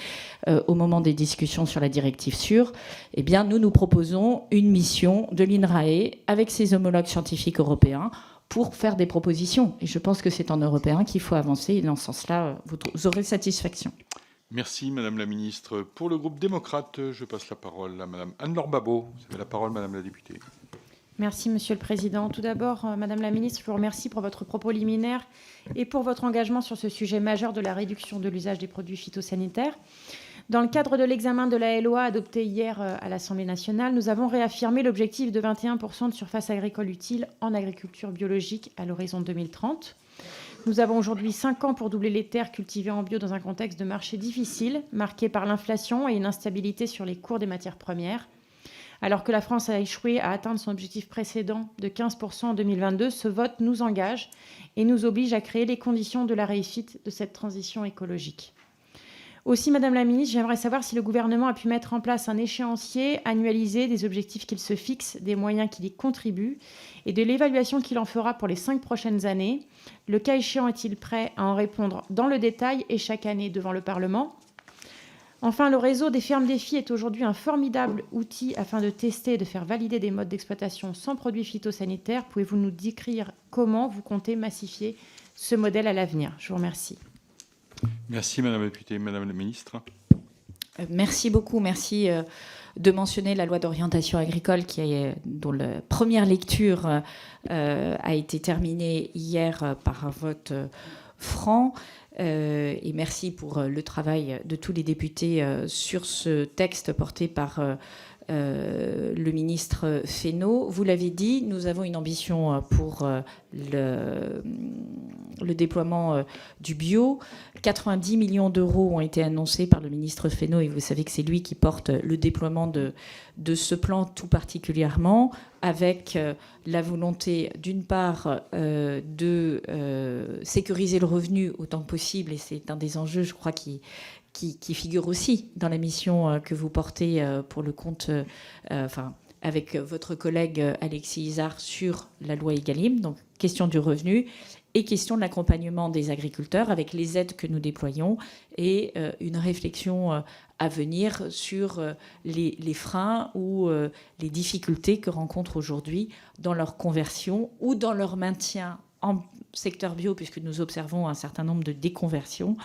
Au moment des discussions sur la directive sûre, eh bien, nous proposons une mission de l'INRAE avec ses homologues scientifiques européens pour faire des propositions. Et je pense que c'est en européen qu'il faut avancer. Et dans ce sens-là, vous aurez satisfaction. Merci, Madame la Ministre. Pour le groupe démocrate, je passe la parole à Madame Anne-Laure Babot. Vous avez la parole, Madame la députée. Merci, Monsieur le Président. Tout d'abord, Madame la Ministre, je vous remercie pour votre propos liminaire et pour votre engagement sur ce sujet majeur de la réduction de l'usage des produits phytosanitaires. Dans le cadre de l'examen de la LOA adoptée hier à l'Assemblée nationale, nous avons réaffirmé l'objectif de 21% de surface agricole utile en agriculture biologique à l'horizon 2030. Nous avons aujourd'hui 5 ans pour doubler les terres cultivées en bio dans un contexte de marché difficile, marqué par l'inflation et une instabilité sur les cours des matières premières. Alors que la France a échoué à atteindre son objectif précédent de 15% en 2022, ce vote nous engage et nous oblige à créer les conditions de la réussite de cette transition écologique. Aussi, Madame la Ministre, j'aimerais savoir si le gouvernement a pu mettre en place un échéancier annualisé des objectifs qu'il se fixe, des moyens qu'il y contribue et de l'évaluation qu'il en fera pour les 5 prochaines années. Le cas échéant, est-il prêt à en répondre dans le détail et chaque année devant le Parlement ? Enfin, le réseau des fermes défis est aujourd'hui un formidable outil afin de tester et de faire valider des modes d'exploitation sans produits phytosanitaires. Pouvez-vous nous décrire comment vous comptez massifier ce modèle à l'avenir ? Je vous remercie. Merci, Madame la députée. Madame la Ministre. Merci beaucoup. Merci de mentionner la loi d'orientation agricole dont la première lecture a été terminée hier par un vote franc. Et merci pour le travail de tous les députés sur ce texte porté par le ministre Fesneau. Vous l'avez dit, nous avons une ambition pour le déploiement du bio. 90 millions d'euros ont été annoncés par le ministre Fesneau, et vous savez que c'est lui qui porte le déploiement de ce plan tout particulièrement, avec la volonté, d'une part, de sécuriser le revenu autant que possible, et c'est un des enjeux, je crois, qui figure aussi dans la mission que vous portez pour le compte, avec votre collègue Alexis Isard sur la loi Egalim, donc question du revenu et question de l'accompagnement des agriculteurs avec les aides que nous déployons et une réflexion à venir sur les freins ou les difficultés que rencontrent aujourd'hui dans leur conversion ou dans leur maintien en secteur bio, puisque nous observons un certain nombre de déconversions.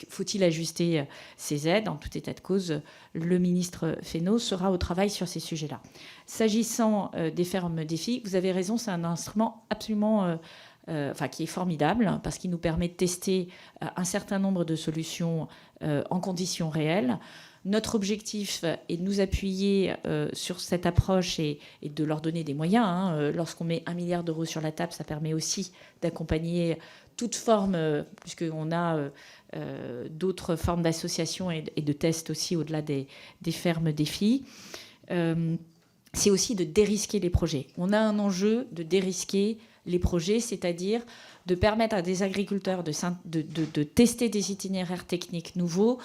Faut-il ajuster ces aides? En tout état de cause, le ministre Fesneau sera au travail sur ces sujets-là. S'agissant des fermes défis, vous avez raison, c'est un instrument absolument... qui est formidable, parce qu'il nous permet de tester un certain nombre de solutions en conditions réelles. Notre objectif est de nous appuyer sur cette approche et de leur donner des moyens. Lorsqu'on met 1 milliard d'euros sur la table, ça permet aussi d'accompagner toute forme, puisqu'on a d'autres formes d'associations et de tests aussi au-delà des fermes défis. C'est aussi de dérisquer les projets. On a un enjeu de dérisquer les projets, c'est-à-dire de permettre à des agriculteurs de tester des itinéraires techniques nouveaux,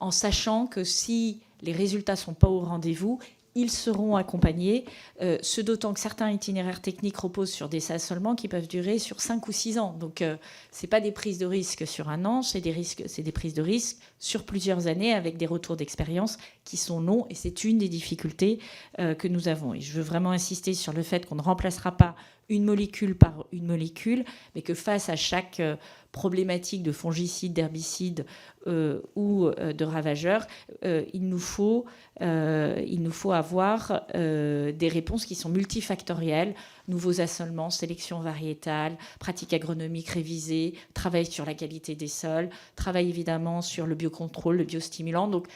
en sachant que si les résultats ne sont pas au rendez-vous, ils seront accompagnés, ce d'autant que certains itinéraires techniques reposent sur des assolements qui peuvent durer sur 5 ou 6 ans. Donc, ce n'est pas des prises de risque sur un an, c'est des prises de risque sur plusieurs années avec des retours d'expérience qui sont longs. Et c'est une des difficultés que nous avons. Et je veux vraiment insister sur le fait qu'on ne remplacera pas une molécule par une molécule, mais que face à chaque problématique de fongicides, d'herbicides ou de ravageurs, il nous faut avoir des réponses qui sont multifactorielles, nouveaux assolements, sélection variétale, pratiques agronomiques révisées, travail sur la qualité des sols, travail évidemment sur le biocontrôle, le biostimulant. Donc,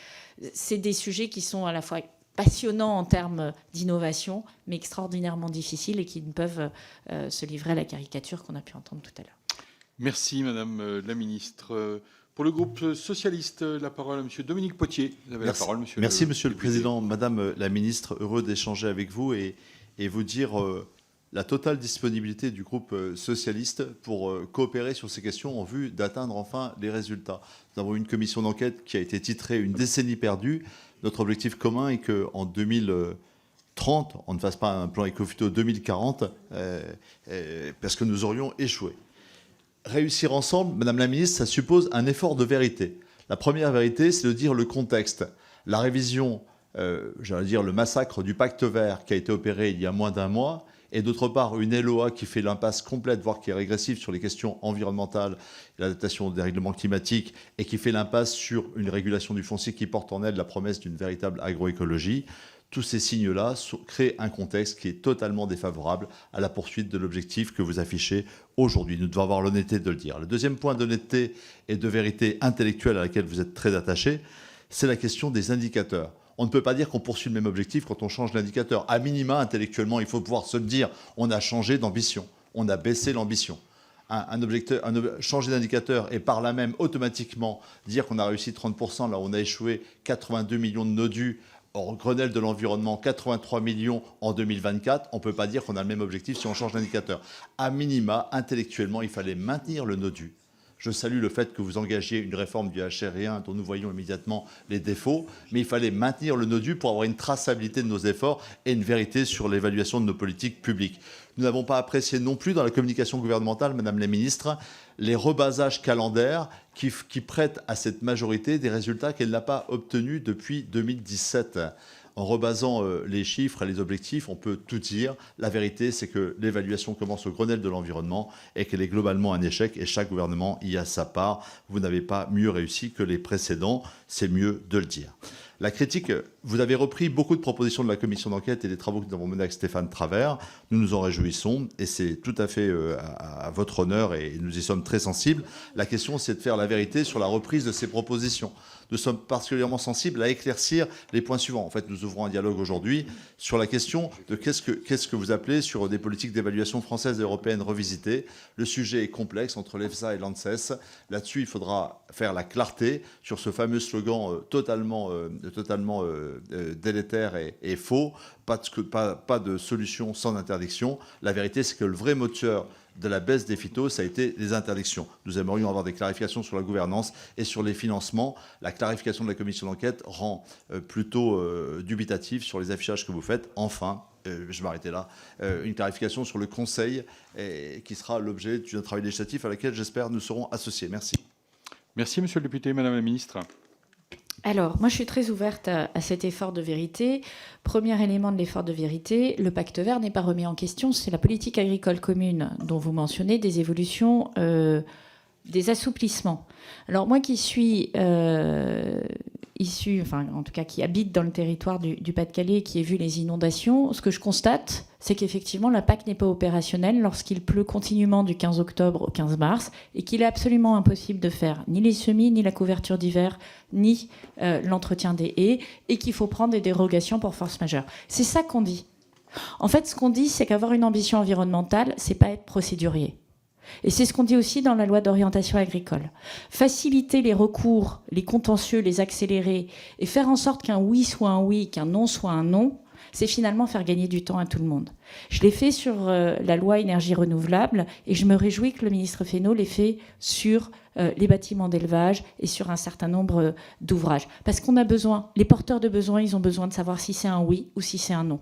c'est des sujets qui sont à la fois passionnants en termes d'innovation, mais extraordinairement difficiles et qui ne peuvent se livrer à la caricature qu'on a pu entendre tout à l'heure. Merci, Madame la Ministre. Pour le groupe socialiste, la parole à Monsieur Dominique Potier. Vous avez la parole, Monsieur. Merci, Monsieur le Président. Madame la Ministre, heureux d'échanger avec vous et vous dire la totale disponibilité du groupe socialiste pour coopérer sur ces questions en vue d'atteindre enfin les résultats. Nous avons une commission d'enquête qui a été titrée « Une décennie perdue ». Notre objectif commun est qu'en 2030, on ne fasse pas un plan Écophyto 2040 parce que nous aurions échoué. Réussir ensemble, Madame la Ministre, ça suppose un effort de vérité. La première vérité, c'est de dire le contexte. La révision, j'allais dire le massacre du pacte vert qui a été opéré il y a moins d'1 mois, et d'autre part une LOA qui fait l'impasse complète, voire qui est régressive sur les questions environnementales, l'adaptation au dérèglement climatique, et qui fait l'impasse sur une régulation du foncier qui porte en elle la promesse d'une véritable agroécologie. Tous ces signes-là créent un contexte qui est totalement défavorable à la poursuite de l'objectif que vous affichez aujourd'hui. Nous devons avoir l'honnêteté de le dire. Le deuxième point d'honnêteté et de vérité intellectuelle à laquelle vous êtes très attaché, c'est la question des indicateurs. On ne peut pas dire qu'on poursuit le même objectif quand on change d'indicateur. À minima, intellectuellement, il faut pouvoir se le dire. On a changé d'ambition. On a baissé l'ambition. Changer d'indicateur et par là même automatiquement dire qu'on a réussi 30%, là où on a échoué 82 millions de nodus au Grenelle de l'environnement, 83 millions en 2024, on ne peut pas dire qu'on a le même objectif si on change d'indicateur. À minima, intellectuellement, il fallait maintenir le nodu. Je salue le fait que vous engagiez une réforme du HR1 dont nous voyons immédiatement les défauts, mais il fallait maintenir le nodu pour avoir une traçabilité de nos efforts et une vérité sur l'évaluation de nos politiques publiques. Nous n'avons pas apprécié non plus dans la communication gouvernementale, Madame la Ministre, les rebasages calendaires qui prêtent à cette majorité des résultats qu'elle n'a pas obtenus depuis 2017. En rebasant les chiffres et les objectifs, on peut tout dire. La vérité, c'est que l'évaluation commence au Grenelle de l'environnement et qu'elle est globalement un échec et chaque gouvernement y a sa part. Vous n'avez pas mieux réussi que les précédents, c'est mieux de le dire. La critique, vous avez repris beaucoup de propositions de la commission d'enquête et des travaux que nous avons menés avec Stéphane Travert. Nous nous en réjouissons et c'est tout à fait à votre honneur et nous y sommes très sensibles. La question, c'est de faire la vérité sur la reprise de ces propositions. Nous sommes particulièrement sensibles à éclaircir les points suivants. En fait, nous ouvrons un dialogue aujourd'hui sur la question de qu'est-ce que vous appelez sur des politiques d'évaluation françaises et européennes revisitées. Le sujet est complexe entre l'EFSA et l'ANSES. Là-dessus, il faudra faire la clarté sur ce fameux slogan totalement délétère et faux. Pas de solution sans interdiction. La vérité, c'est que le vrai moteur de la baisse des phytos, ça a été les interdictions. Nous aimerions avoir des clarifications sur la gouvernance et sur les financements. La clarification de la commission d'enquête rend plutôt dubitatif sur les affichages que vous faites. Enfin, je vais m'arrêter là, une clarification sur le conseil qui sera l'objet d'un travail législatif à laquelle, j'espère, nous serons associés. Merci. Merci, monsieur le député. Madame la ministre. Alors, moi, je suis très ouverte à cet effort de vérité. Premier élément de l'effort de vérité, le pacte vert n'est pas remis en question. C'est la politique agricole commune dont vous mentionnez, des évolutions, des assouplissements. Alors, moi qui suis issu, enfin, en tout cas, qui habite dans le territoire du Pas-de-Calais, qui ai vu les inondations, ce que je constate, c'est qu'effectivement, la PAC n'est pas opérationnelle lorsqu'il pleut continuellement du 15 octobre au 15 mars et qu'il est absolument impossible de faire ni les semis, ni la couverture d'hiver, ni l'entretien des haies, et qu'il faut prendre des dérogations pour force majeure. C'est ça qu'on dit. En fait, ce qu'on dit, c'est qu'avoir une ambition environnementale, c'est pas être procédurier. Et c'est ce qu'on dit aussi dans la loi d'orientation agricole. Faciliter les recours, les contentieux, les accélérer, et faire en sorte qu'un oui soit un oui, qu'un non soit un non, c'est finalement faire gagner du temps à tout le monde. Je l'ai fait sur la loi énergie renouvelable, et je me réjouis que le ministre Fesneau l'ait fait sur les bâtiments d'élevage et sur un certain nombre d'ouvrages. Parce qu'on a besoin, les porteurs de besoins, ils ont besoin de savoir si c'est un oui ou si c'est un non.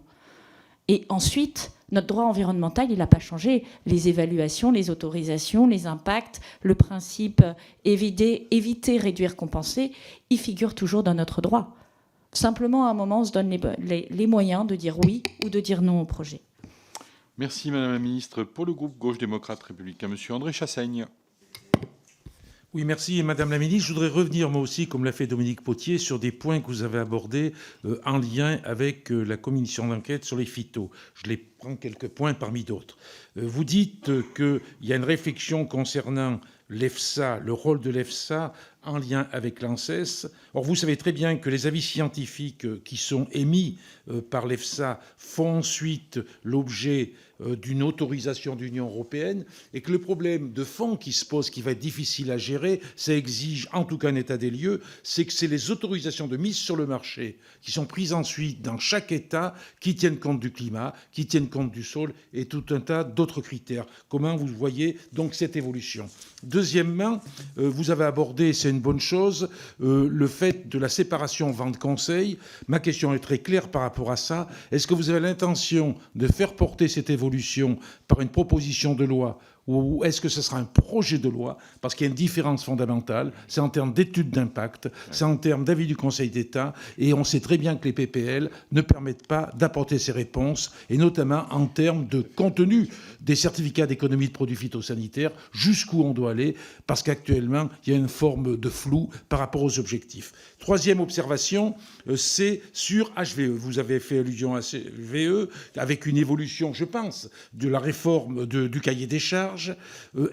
Et ensuite, notre droit environnemental, il n'a pas changé. Les évaluations, les autorisations, les impacts, le principe éviter, réduire, compenser, il figure toujours dans notre droit. Simplement, à un moment, on se donne les moyens de dire oui ou de dire non au projet. Merci, Madame la ministre. Pour le groupe Gauche démocrate républicain, Monsieur André Chassaigne. Oui, merci Madame la Ministre. Je voudrais revenir moi aussi, comme l'a fait Dominique Potier, sur des points que vous avez abordés en lien avec la commission d'enquête sur les phytos. Je les prends quelques points parmi d'autres. Vous dites qu'il y a une réflexion concernant l'EFSA, le rôle de l'EFSA en lien avec l'ANSES. Or, vous savez très bien que les avis scientifiques qui sont émis par l'EFSA font ensuite l'objet d'une autorisation de l'Union européenne et que le problème de fond qui se pose, qui va être difficile à gérer, ça exige en tout cas un état des lieux, c'est que c'est les autorisations de mise sur le marché qui sont prises ensuite dans chaque État qui tiennent compte du climat, qui tiennent compte du sol et tout un tas d'autres critères. Comment vous voyez donc cette évolution ? Deuxièmement, vous avez abordé, c'est une bonne chose, le fait de la séparation vente-conseil. Ma question est très claire par rapport à ça. Est-ce que vous avez l'intention de faire porter cette évolution par une proposition de loi ou est-ce que ce sera un projet de loi ? Parce qu'il y a une différence fondamentale. C'est en termes d'études d'impact, c'est en termes d'avis du Conseil d'État. Et on sait très bien que les PPL ne permettent pas d'apporter ces réponses, et notamment en termes de contenu des certificats d'économie de produits phytosanitaires, jusqu'où on doit aller, parce qu'actuellement, il y a une forme de flou par rapport aux objectifs. Troisième observation, c'est sur HVE. Vous avez fait allusion à HVE, avec une évolution, je pense, de la réforme du cahier des charges.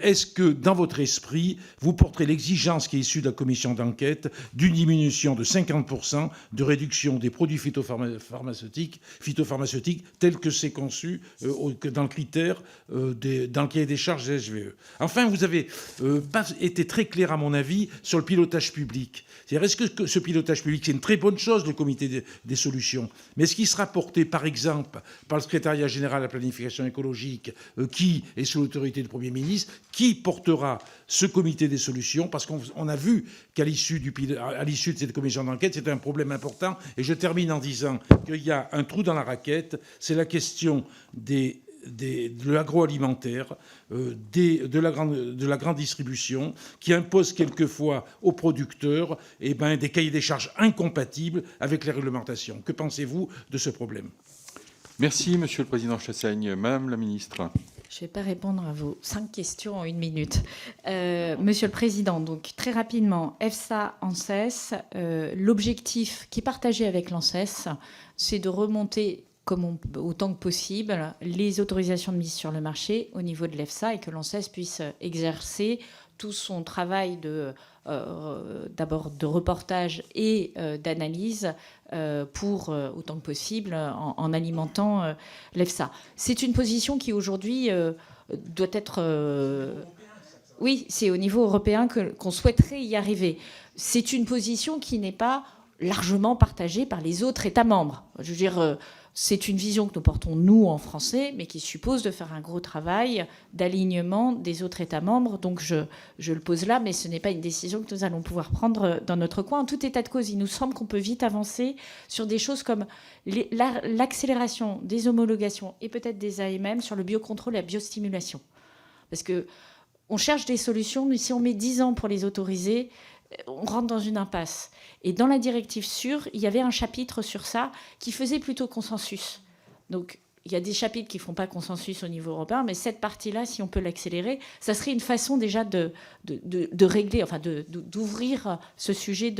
Est-ce que, dans votre esprit, vous porterez l'exigence qui est issue de la commission d'enquête d'une diminution de 50% de réduction des produits phytopharmaceutiques tels que c'est conçu dans le critère dans le cahier des charges des HVE. Enfin, vous avez pas été très clair, à mon avis, sur le pilotage public. C'est-à-dire, est-ce que ce pilotage public, c'est une très bonne chose, le comité des solutions, mais est-ce qu'il sera porté, par exemple, par le secrétariat général à la planification écologique, qui est sous l'autorité du Premier ministre, qui portera ce comité des solutions, parce qu'on a vu qu'à l'issue de cette commission d'enquête, c'était un problème important. Et je termine en disant qu'il y a un trou dans la raquette, c'est la question de l'agroalimentaire, de la grande distribution, qui impose quelquefois aux producteurs des cahiers des charges incompatibles avec les réglementations. Que pensez-vous de ce problème ? Merci, Monsieur le Président Chassaigne. Madame la Ministre. Je ne vais pas répondre à vos 5 questions en 1 minute. Monsieur le Président, donc très rapidement, EFSA, ANSES, l'objectif qui est partagé avec l'ANSES, c'est de remonter autant que possible les autorisations de mise sur le marché au niveau de l'EFSA et que l'ANSES puisse exercer tout son travail d'abord de reportage et d'analyse pour autant que possible en alimentant l'EFSA. C'est une position qui aujourd'hui doit être... oui, c'est au niveau européen qu'on souhaiterait y arriver. C'est une position qui n'est pas largement partagée par les autres États membres. Je veux dire... C'est une vision que nous portons, nous, en français, mais qui suppose de faire un gros travail d'alignement des autres États membres. Donc, je le pose là, mais ce n'est pas une décision que nous allons pouvoir prendre dans notre coin. En tout état de cause, il nous semble qu'on peut vite avancer sur des choses comme l'accélération des homologations et peut-être des AMM sur le biocontrôle et la biostimulation. Parce qu'on cherche des solutions, mais si on met 10 ans pour les autoriser, on rentre dans une impasse. Et dans la directive sûre, il y avait un chapitre sur ça qui faisait plutôt consensus. Donc, il y a des chapitres qui ne font pas consensus au niveau européen, mais cette partie-là, si on peut l'accélérer, ça serait une façon déjà de régler, enfin d'ouvrir ce sujet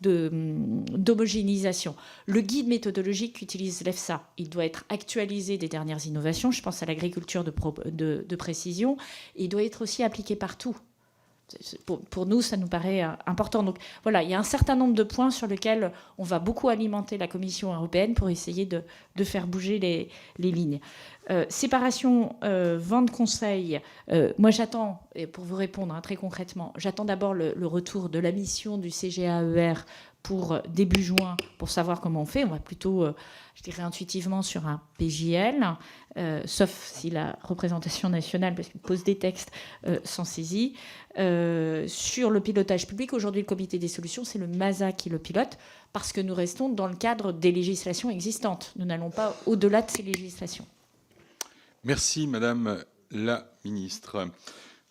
d'homogénéisation. Le guide méthodologique qu'utilise l'EFSA, il doit être actualisé des dernières innovations. Je pense à l'agriculture de précision. Et il doit être aussi appliqué partout. Pour nous, ça nous paraît important. Donc voilà, il y a un certain nombre de points sur lesquels on va beaucoup alimenter la Commission européenne pour essayer de faire bouger les lignes. Séparation, vente conseil. Moi, j'attends, et pour vous répondre très concrètement, j'attends d'abord le retour de la mission du CGAER pour début juin, pour savoir comment on fait. On va plutôt, je dirais intuitivement, sur un PJL, sauf si la représentation nationale, parce qu'il pose des textes, s'en saisit. Sur le pilotage public, aujourd'hui, le comité des solutions, c'est le MASA qui le pilote, parce que nous restons dans le cadre des législations existantes. Nous n'allons pas au-delà de ces législations. Merci, Madame la Ministre.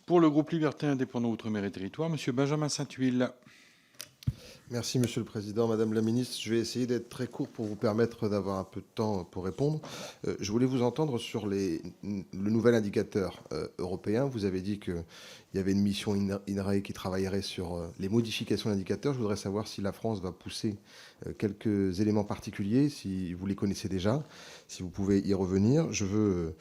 Pour le groupe Liberté Indépendant Outre-mer et Territoires, Monsieur Benjamin Saint-Huil. Merci, Monsieur le Président. Madame la Ministre, je vais essayer d'être très court pour vous permettre d'avoir un peu de temps pour répondre. Je voulais vous entendre sur le nouvel indicateur européen. Vous avez dit qu'il y avait une mission INRAE qui travaillerait sur les modifications d'indicateurs. Je voudrais savoir si la France va pousser quelques éléments particuliers, si vous les connaissez déjà, si vous pouvez y revenir. Je veux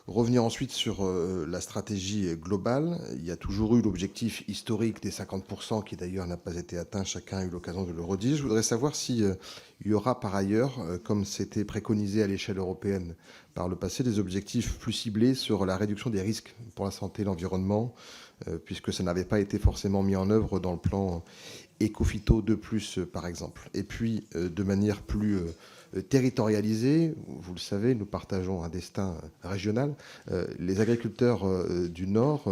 revenir ensuite sur la stratégie globale. Il y a toujours eu l'objectif historique des 50%, qui d'ailleurs n'a pas été atteint. Chacun a eu l'occasion de le redire. Je voudrais savoir s'il y aura par ailleurs, comme c'était préconisé à l'échelle européenne par le passé, des objectifs plus ciblés sur la réduction des risques pour la santé et l'environnement, puisque ça n'avait pas été forcément mis en œuvre dans le plan Ecophyto 2+, par exemple. Et puis, de manière plus territorialisée, vous le savez, nous partageons un destin régional. Les agriculteurs du Nord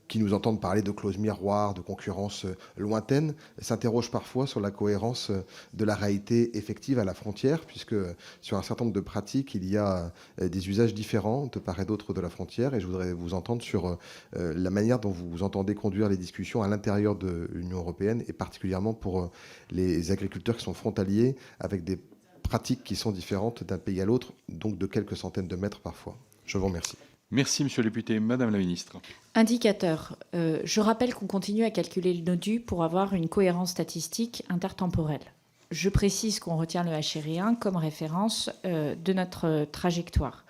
qui nous entendent parler de clauses miroirs, de concurrence lointaine, s'interrogent parfois sur la cohérence de la réalité effective à la frontière, puisque sur un certain nombre de pratiques, il y a des usages différents de part et d'autre de la frontière. Et je voudrais vous entendre sur la manière dont vous entendez conduire les discussions à l'intérieur de l'Union européenne, et particulièrement pour les agriculteurs qui sont frontaliers, avec des pratiques qui sont différentes d'un pays à l'autre, donc de quelques centaines de mètres parfois. Je vous remercie. Merci, Monsieur le député. Madame la Ministre. Indicateur. Je rappelle qu'on continue à calculer le NODU pour avoir une cohérence statistique intertemporelle. Je précise qu'on retient le HRI1 comme référence de notre trajectoire.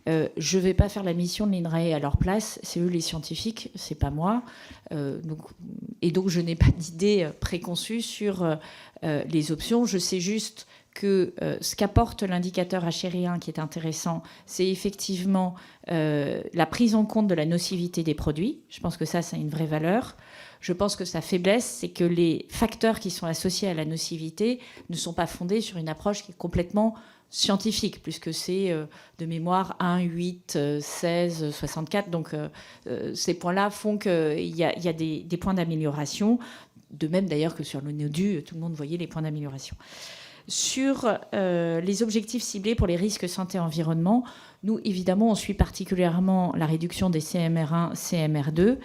Je ne vais pas faire la mission de l'INRAE à leur place. C'est eux les scientifiques, c'est pas moi. Donc je n'ai pas d'idée préconçue sur les options. Je sais juste que ce qu'apporte l'indicateur HRI1 qui est intéressant, c'est effectivement la prise en compte de la nocivité des produits. Je pense que ça a une vraie valeur. Je pense que sa faiblesse, c'est que les facteurs qui sont associés à la nocivité ne sont pas fondés sur une approche qui est complètement scientifique, puisque c'est de mémoire 1, 8, 16, 64. Donc ces points-là font qu'il y a des points d'amélioration, de même d'ailleurs que sur le NODU, tout le monde voyait les points d'amélioration. Sur les objectifs ciblés pour les risques santé-environnement, nous, évidemment, on suit particulièrement la réduction des CMR1, CMR2.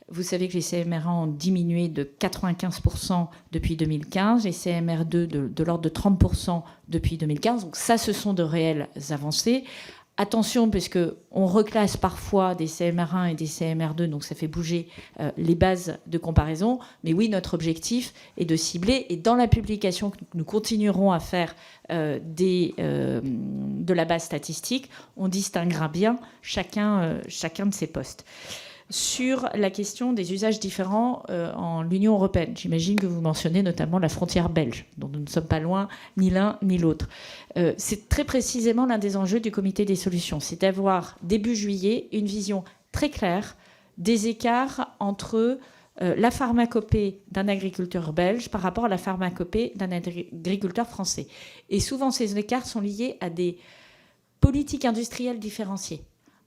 Vous savez que les CMR1 ont diminué de 95% depuis 2015, les CMR2 de l'ordre de 30% depuis 2015. Donc ça, ce sont de réelles avancées. attention, puisqu'on reclasse parfois des CMR1 et des CMR2, donc ça fait bouger les bases de comparaison. Mais oui, notre objectif est de cibler, et dans la publication que nous continuerons à faire de la base statistique, on distinguera bien chacun de ces postes. Sur la question des usages différents en l'Union européenne, j'imagine que vous mentionnez notamment la frontière belge, dont nous ne sommes pas loin ni l'un ni l'autre. C'est très précisément l'un des enjeux du comité des solutions, c'est d'avoir, début juillet, une vision très claire des écarts entre la pharmacopée d'un agriculteur belge par rapport à la pharmacopée d'un agriculteur français. Et souvent, ces écarts sont liés à des politiques industrielles différenciées.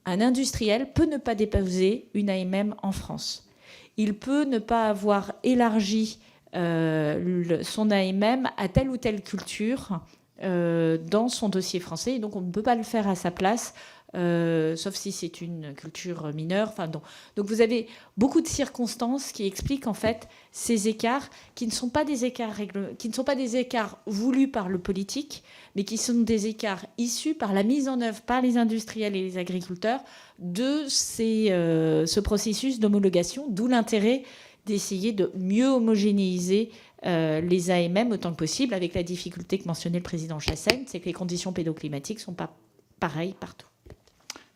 Un industriel peut ne pas déposer une AMM en France. Il peut ne pas avoir élargi son AMM à telle ou telle culture dans son dossier français. Et donc, on ne peut pas le faire à sa place, sauf si c'est une culture mineure. Enfin, donc, vous avez beaucoup de circonstances qui expliquent en fait ces écarts qui ne sont pas des écarts voulus par le politique, mais qui sont des écarts issus par la mise en œuvre par les industriels et les agriculteurs de ce processus d'homologation, d'où l'intérêt d'essayer de mieux homogénéiser les AMM autant que possible, avec la difficulté que mentionnait le président Chassaigne, c'est que les conditions pédoclimatiques ne sont pas pareilles partout.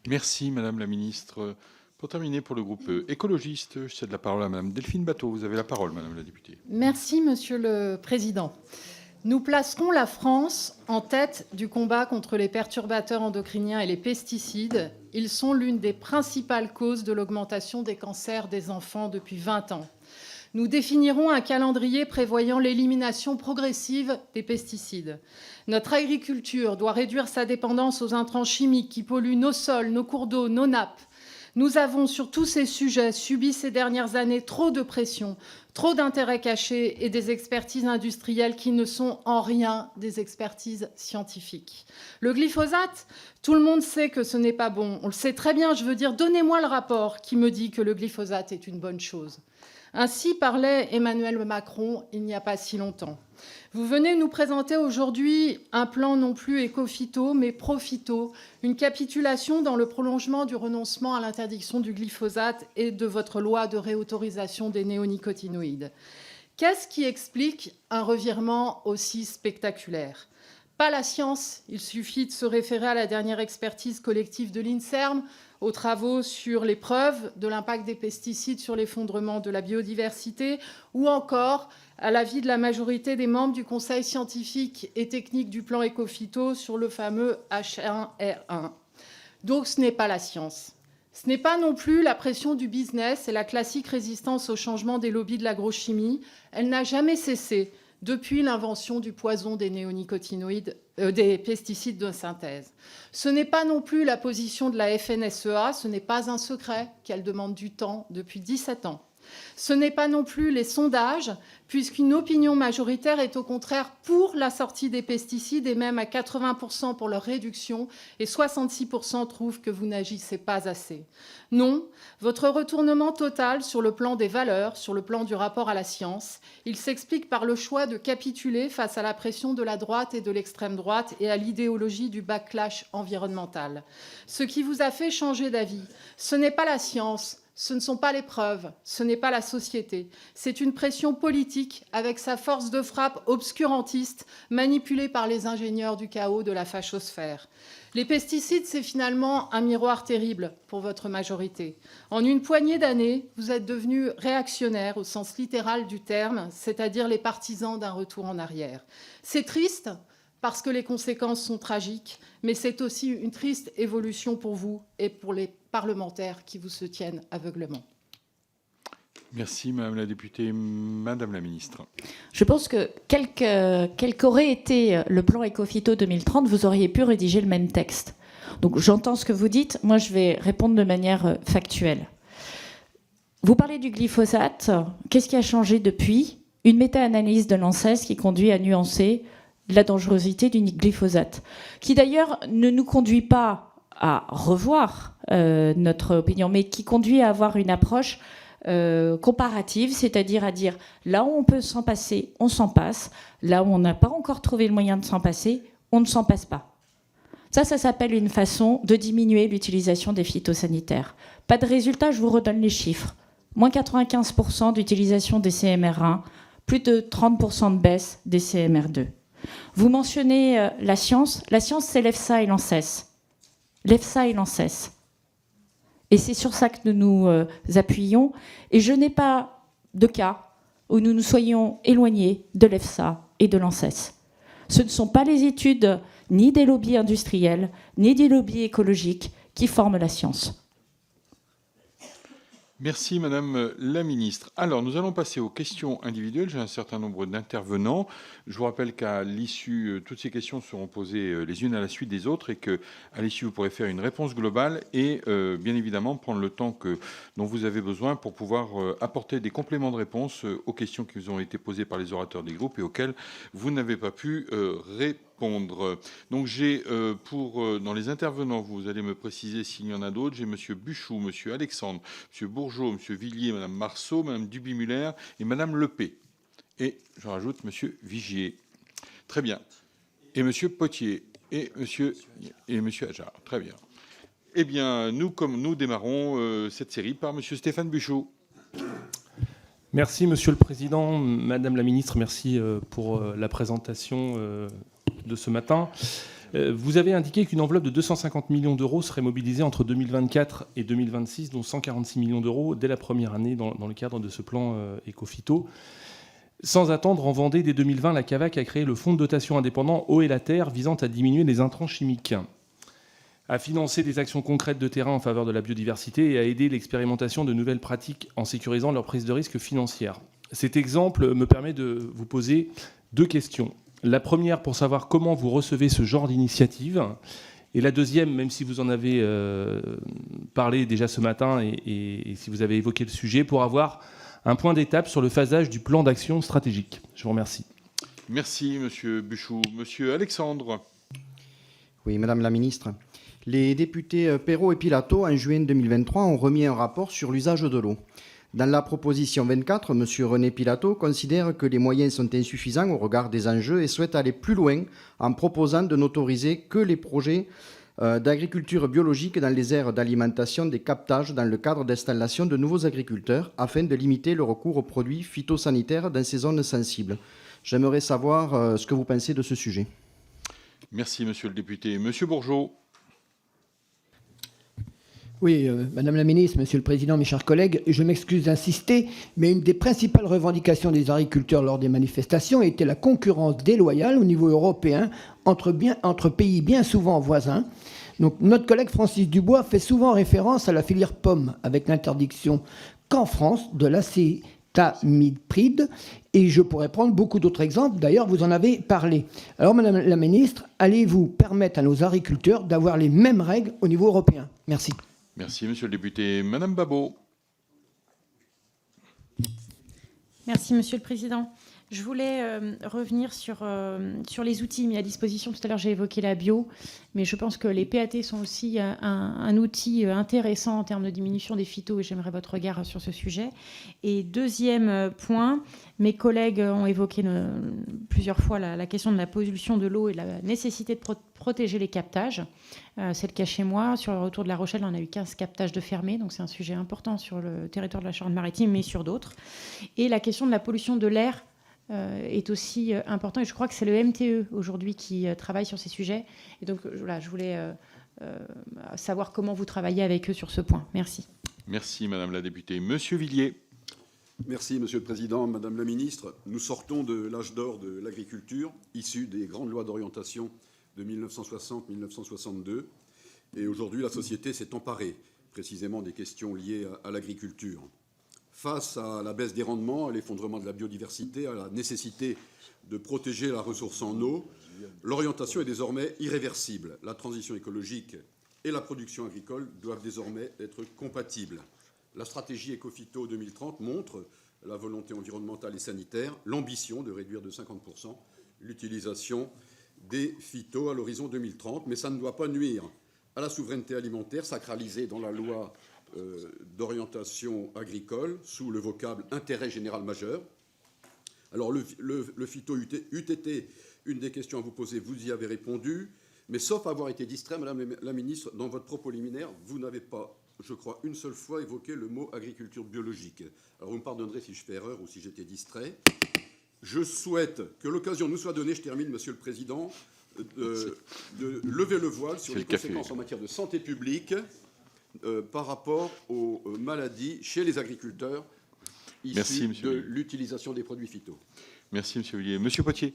Merci Madame la Ministre. Pour terminer, pour le groupe écologiste, je cède la parole à Madame Delphine Batho. Vous avez la parole, Madame la députée. Merci, Monsieur le Président. Nous placerons la France en tête du combat contre les perturbateurs endocriniens et les pesticides. Ils sont l'une des principales causes de l'augmentation des cancers des enfants depuis 20 ans. Nous définirons un calendrier prévoyant l'élimination progressive des pesticides. Notre agriculture doit réduire sa dépendance aux intrants chimiques qui polluent nos sols, nos cours d'eau, nos nappes. Nous avons, sur tous ces sujets, subi ces dernières années trop de pression, trop d'intérêts cachés et des expertises industrielles qui ne sont en rien des expertises scientifiques. Le glyphosate, tout le monde sait que ce n'est pas bon. On le sait très bien, je veux dire, donnez-moi le rapport qui me dit que le glyphosate est une bonne chose. Ainsi parlait Emmanuel Macron il n'y a pas si longtemps. Vous venez nous présenter aujourd'hui un plan non plus éco-phyto, mais pro-phyto, une capitulation dans le prolongement du renoncement à l'interdiction du glyphosate et de votre loi de réautorisation des néonicotinoïdes. Qu'est-ce qui explique un revirement aussi spectaculaire ? Pas la science, il suffit de se référer à la dernière expertise collective de l'INSERM, aux travaux sur les preuves de l'impact des pesticides sur l'effondrement de la biodiversité, ou encore à l'avis de la majorité des membres du Conseil scientifique et technique du plan éco-phyto sur le fameux H1R1. Donc ce n'est pas la science. Ce n'est pas non plus la pression du business et la classique résistance au changement des lobbies de l'agrochimie. Elle n'a jamais cessé depuis l'invention du poison des néonicotinoïdes, des pesticides de synthèse. Ce n'est pas non plus la position de la FNSEA, ce n'est pas un secret qu'elle demande du temps depuis 17 ans. Ce n'est pas non plus les sondages, puisqu'une opinion majoritaire est au contraire pour la sortie des pesticides et même à 80% pour leur réduction, et 66% trouvent que vous n'agissez pas assez. Non, votre retournement total sur le plan des valeurs, sur le plan du rapport à la science, il s'explique par le choix de capituler face à la pression de la droite et de l'extrême droite et à l'idéologie du backlash environnemental. Ce qui vous a fait changer d'avis, ce n'est pas la science, ce ne sont pas les preuves, ce n'est pas la société. C'est une pression politique avec sa force de frappe obscurantiste manipulée par les ingénieurs du chaos de la fachosphère. Les pesticides, c'est finalement un miroir terrible pour votre majorité. En une poignée d'années, vous êtes devenus réactionnaires au sens littéral du terme, c'est-à-dire les partisans d'un retour en arrière. C'est triste parce que les conséquences sont tragiques, mais c'est aussi une triste évolution pour vous et pour les parlementaires qui vous soutiennent aveuglément. Merci Madame la députée. Madame la Ministre. Je pense que quel qu'aurait été le plan Éco-Phyto 2030, vous auriez pu rédiger le même texte. Donc j'entends ce que vous dites, moi je vais répondre de manière factuelle. Vous parlez du glyphosate, qu'est-ce qui a changé depuis ? Une méta-analyse de l'ANSES qui conduit à nuancer la dangerosité du glyphosate, qui d'ailleurs ne nous conduit pas à revoir notre opinion, mais qui conduit à avoir une approche comparative, c'est-à-dire à dire là où on peut s'en passer, on s'en passe, là où on n'a pas encore trouvé le moyen de s'en passer, on ne s'en passe pas. Ça s'appelle une façon de diminuer l'utilisation des phytosanitaires. Pas de résultat, je vous redonne les chiffres. Moins 95% d'utilisation des CMR1, plus de 30% de baisse des CMR2. Vous mentionnez la science. La science, c'est l'EFSA et l'ANSES. L'EFSA et l'ANSES. Et c'est sur ça que nous nous appuyons. Et je n'ai pas de cas où nous nous soyons éloignés de l'EFSA et de l'ANSES. Ce ne sont pas les études ni des lobbies industriels, ni des lobbies écologiques qui forment la science. Merci Madame la Ministre. Alors, nous allons passer aux questions individuelles. J'ai un certain nombre d'intervenants. Je vous rappelle qu'à l'issue, toutes ces questions seront posées les unes à la suite des autres et qu'à l'issue, vous pourrez faire une réponse globale et bien évidemment prendre le temps dont vous avez besoin pour pouvoir apporter des compléments de réponse aux questions qui vous ont été posées par les orateurs des groupes et auxquelles vous n'avez pas pu répondre. Donc j'ai dans les intervenants, vous allez me préciser s'il y en a d'autres, j'ai Monsieur Buchou, Monsieur Alexandre, Monsieur Bourgeot, Monsieur Villiers, Madame Marceau, Madame Duby-Muller et Madame Lepé. Et je rajoute Monsieur Vigier. Très bien. Et Monsieur Potier et Monsieur Adjar. Très bien. Eh bien, nous démarrons cette série par Monsieur Stéphane Buchou. Merci Monsieur le Président, Madame la Ministre, merci pour la présentation de ce matin. Vous avez indiqué qu'une enveloppe de 250 millions d'euros serait mobilisée entre 2024 et 2026, dont 146 millions d'euros dès la première année dans le cadre de ce plan éco-phyto. Sans attendre, en Vendée, dès 2020, la CAVAC a créé le fonds de dotation indépendant Eau et la Terre visant à diminuer les intrants chimiques, à financer des actions concrètes de terrain en faveur de la biodiversité et à aider l'expérimentation de nouvelles pratiques en sécurisant leur prise de risque financière. Cet exemple me permet de vous poser 2 questions. La première, pour savoir comment vous recevez ce genre d'initiative. Et la deuxième, même si vous en avez parlé déjà ce matin et si vous avez évoqué le sujet, pour avoir un point d'étape sur le phasage du plan d'action stratégique. Je vous remercie. Merci, Monsieur Buchou. Monsieur Alexandre. Oui, Madame la Ministre. Les députés Perrot et Pilato, en juin 2023, ont remis un rapport sur l'usage de l'eau. Dans la proposition 24, M. René Pilato considère que les moyens sont insuffisants au regard des enjeux et souhaite aller plus loin en proposant de n'autoriser que les projets d'agriculture biologique dans les aires d'alimentation des captages dans le cadre d'installation de nouveaux agriculteurs afin de limiter le recours aux produits phytosanitaires dans ces zones sensibles. J'aimerais savoir ce que vous pensez de ce sujet. Merci, Monsieur le député. Monsieur Bourgeot. Oui, Madame la Ministre, Monsieur le Président, mes chers collègues, je m'excuse d'insister, mais une des principales revendications des agriculteurs lors des manifestations était la concurrence déloyale au niveau européen entre pays bien souvent voisins. Donc, notre collègue Francis Dubois fait souvent référence à la filière pomme, avec l'interdiction qu'en France de l'acétamiprid, et je pourrais prendre beaucoup d'autres exemples. D'ailleurs, vous en avez parlé. Alors, Madame la Ministre, allez-vous permettre à nos agriculteurs d'avoir les mêmes règles au niveau européen? Merci. Merci, Monsieur le député. Madame Babot. Merci, Monsieur le Président. Je voulais revenir sur les outils mis à disposition. Tout à l'heure, j'ai évoqué la bio, mais je pense que les PAT sont aussi un outil intéressant en termes de diminution des phytos, et j'aimerais votre regard sur ce sujet. Et deuxième point, mes collègues ont évoqué plusieurs fois la question de la pollution de l'eau et la nécessité de protéger les captages. C'est le cas chez moi. Sur le retour de La Rochelle, on a eu 15 captages de fermés, donc c'est un sujet important sur le territoire de la Charente-Maritime, mais sur d'autres. Et la question de la pollution de l'air est aussi important. Et je crois que c'est le MTE aujourd'hui qui travaille sur ces sujets. Et donc, voilà, je voulais savoir comment vous travaillez avec eux sur ce point. Merci. Merci, Madame la députée. Monsieur Villiers. Merci, Monsieur le Président. Madame la Ministre, nous sortons de l'âge d'or de l'agriculture, issu des grandes lois d'orientation de 1960-1962. Et aujourd'hui, la société s'est emparée précisément des questions liées à l'agriculture. Face à la baisse des rendements, à l'effondrement de la biodiversité, à la nécessité de protéger la ressource en eau, l'orientation est désormais irréversible. La transition écologique et la production agricole doivent désormais être compatibles. La stratégie Écophyto 2030 montre la volonté environnementale et sanitaire, l'ambition de réduire de 50% l'utilisation des phytos à l'horizon 2030, mais ça ne doit pas nuire à la souveraineté alimentaire sacralisée dans la loi d'orientation agricole sous le vocable intérêt général majeur. Alors le phyto eût été une des questions à vous poser, vous y avez répondu. Mais sauf avoir été distrait, Madame la Ministre, dans votre propos liminaire, vous n'avez pas, je crois, une seule fois évoqué le mot agriculture biologique. Alors vous me pardonnerez si je fais erreur ou si j'étais distrait. Je souhaite que l'occasion nous soit donnée, je termine, Monsieur le Président, de lever le voile sur les conséquences en matière de santé publique par rapport aux maladies chez les agriculteurs issus de l'utilisation des produits phyto. Merci, Monsieur Villiers. Monsieur Potier.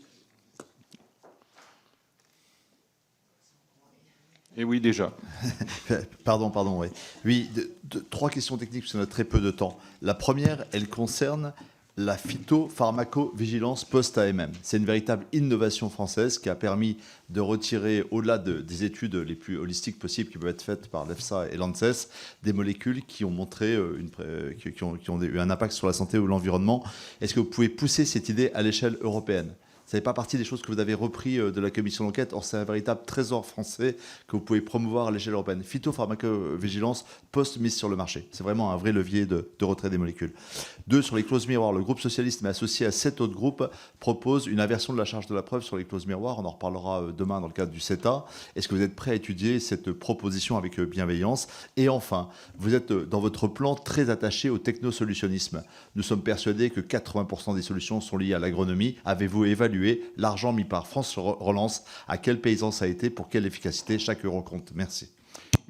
Et oui, déjà. Pardon, oui. Oui, trois questions techniques, parce qu'on a très peu de temps. La première, elle concerne la phytopharmacovigilance post-AMM. C'est une véritable innovation française qui a permis de retirer, au-delà des études les plus holistiques possibles qui peuvent être faites par l'EFSA et l'ANSES, des molécules qui ont montré qui ont eu un impact sur la santé ou l'environnement. Est-ce que vous pouvez pousser cette idée à l'échelle européenne ? Ça n'est pas partie des choses que vous avez repris de la commission d'enquête. Or, c'est un véritable trésor français que vous pouvez promouvoir à l'échelle européenne. Phytopharmacovigilance post-mise sur le marché. C'est vraiment un vrai levier de retrait des molécules. 2, sur les clauses miroirs. Le groupe socialiste, mais associé à 7 autres groupes, propose une inversion de la charge de la preuve sur les clauses miroirs. On en reparlera demain dans le cadre du CETA. Est-ce que vous êtes prêt à étudier cette proposition avec bienveillance ? Et enfin, vous êtes dans votre plan très attaché au technosolutionnisme. Nous sommes persuadés que 80% des solutions sont liées à l'agronomie. Avez-vous évalué l'argent mis par France Relance, à quel paysan ça a été, pour quelle efficacité chaque euro compte? Merci.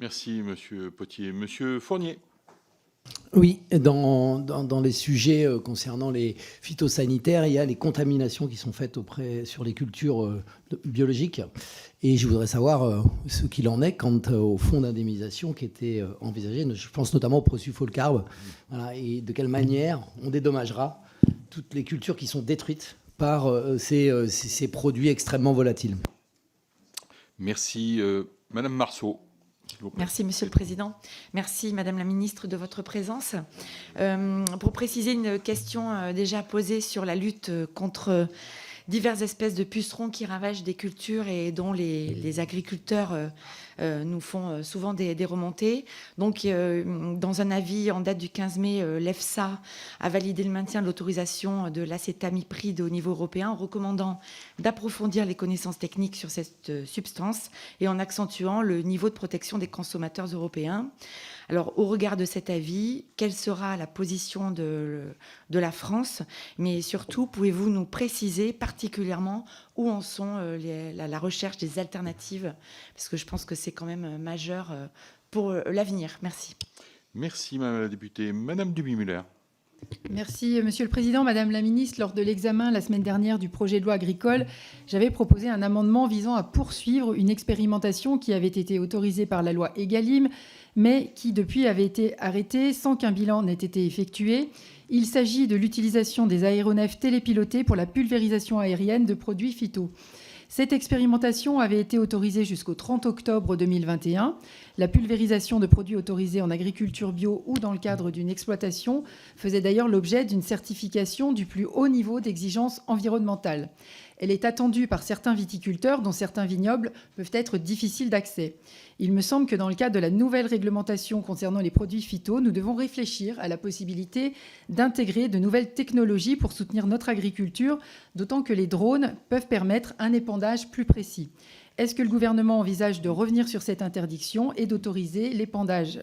Merci, Monsieur Potier. Monsieur Fournier. Oui, dans les sujets concernant les phytosanitaires, il y a les contaminations qui sont faites sur les cultures biologiques. Et je voudrais savoir ce qu'il en est quant au fonds d'indemnisation qui était envisagé. Je pense notamment au prosulfocarbe. Voilà, et de quelle manière on dédommagera toutes les cultures qui sont détruites par ces produits extrêmement volatiles. Merci. Madame Marceau. Merci, Monsieur le Président. Merci, Madame la Ministre, de votre présence. Pour préciser une question déjà posée sur la lutte contre diverses espèces de pucerons qui ravagent des cultures et dont les agriculteurs nous font souvent des remontées. Donc, dans un avis en date du 15 mai, l'EFSA a validé le maintien de l'autorisation de l'acétamipride au niveau européen, en recommandant d'approfondir les connaissances techniques sur cette substance et en accentuant le niveau de protection des consommateurs européens. Alors, au regard de cet avis, quelle sera la position de la France? Mais surtout, pouvez-vous nous préciser particulièrement où en sont la recherche des alternatives? Parce que je pense que c'est quand même majeur pour l'avenir. Merci. Merci, Madame la députée. Madame Duby-Muller. Merci, Monsieur le Président. Madame la Ministre, lors de l'examen la semaine dernière du projet de loi agricole, j'avais proposé un amendement visant à poursuivre une expérimentation qui avait été autorisée par la loi Egalim, mais qui depuis avait été arrêtée sans qu'un bilan n'ait été effectué. Il s'agit de l'utilisation des aéronefs télépilotés pour la pulvérisation aérienne de produits phyto. Cette expérimentation avait été autorisée jusqu'au 30 octobre 2021. La pulvérisation de produits autorisés en agriculture bio ou dans le cadre d'une exploitation faisait d'ailleurs l'objet d'une certification du plus haut niveau d'exigence environnementale. Elle est attendue par certains viticulteurs dont certains vignobles peuvent être difficiles d'accès. Il me semble que dans le cadre de la nouvelle réglementation concernant les produits phyto, nous devons réfléchir à la possibilité d'intégrer de nouvelles technologies pour soutenir notre agriculture, d'autant que les drones peuvent permettre un épandage plus précis. Est-ce que le gouvernement envisage de revenir sur cette interdiction et d'autoriser l'épandage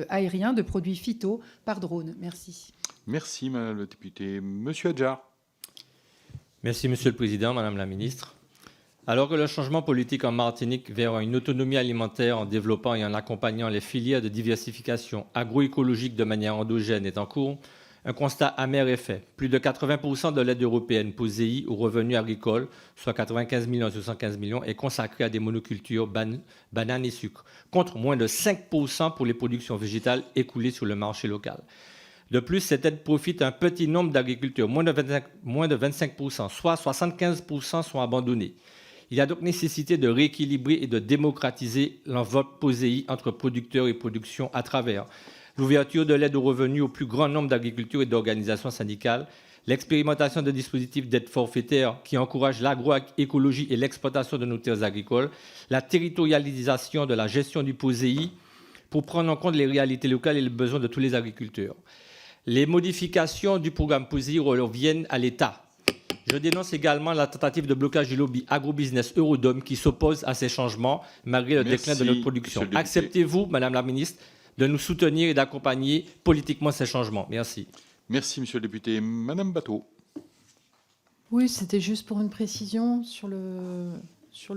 aérien de produits phyto par drone? Merci. Merci, Madame la députée. Monsieur Adjar. Merci, Monsieur le Président, Madame la Ministre. Alors que le changement politique en Martinique vers une autonomie alimentaire en développant et en accompagnant les filières de diversification agroécologique de manière endogène est en cours, un constat amer est fait. Plus de 80% de l'aide européenne POSEI aux revenus agricoles, soit 95 millions et 75 millions, est consacrée à des monocultures bananes et sucre, contre moins de 5% pour les productions végétales écoulées sur le marché local. De plus, cette aide profite à un petit nombre d'agriculteurs, moins de 25%, soit 75% sont abandonnés. Il y a donc nécessité de rééquilibrer et de démocratiser l'enveloppe POSEI entre producteurs et production à travers l'ouverture de l'aide aux revenus au plus grand nombre d'agriculteurs et d'organisations syndicales, l'expérimentation de dispositifs d'aide forfaitaire qui encouragent l'agroécologie et l'exploitation de nos terres agricoles, la territorialisation de la gestion du POSEI pour prendre en compte les réalités locales et les besoins de tous les agriculteurs. Les modifications du programme POSEI reviennent à l'État. Je dénonce également la tentative de blocage du lobby agrobusiness Eurodome qui s'oppose à ces changements malgré le déclin de notre production. Acceptez-vous, Madame la Ministre, de nous soutenir et d'accompagner politiquement ces changements? Merci. Merci, monsieur le député. Madame Bateau. Oui, c'était juste pour une précision sur le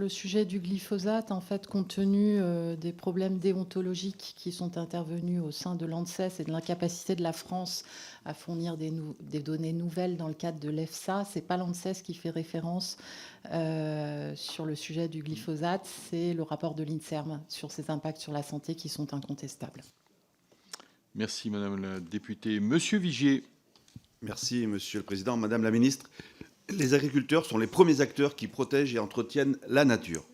sujet du glyphosate. En fait, compte tenu des problèmes déontologiques qui sont intervenus au sein de l'ANSES et de l'incapacité de la France à fournir des données nouvelles dans le cadre de l'EFSA, ce n'est pas l'ANSES qui fait référence sur le sujet du glyphosate, c'est le rapport de l'INSERM sur ses impacts sur la santé qui sont incontestables. Merci, madame la députée. Monsieur Vigier. Merci, monsieur le président. Madame la ministre, les agriculteurs sont les premiers acteurs qui protègent et entretiennent la nature.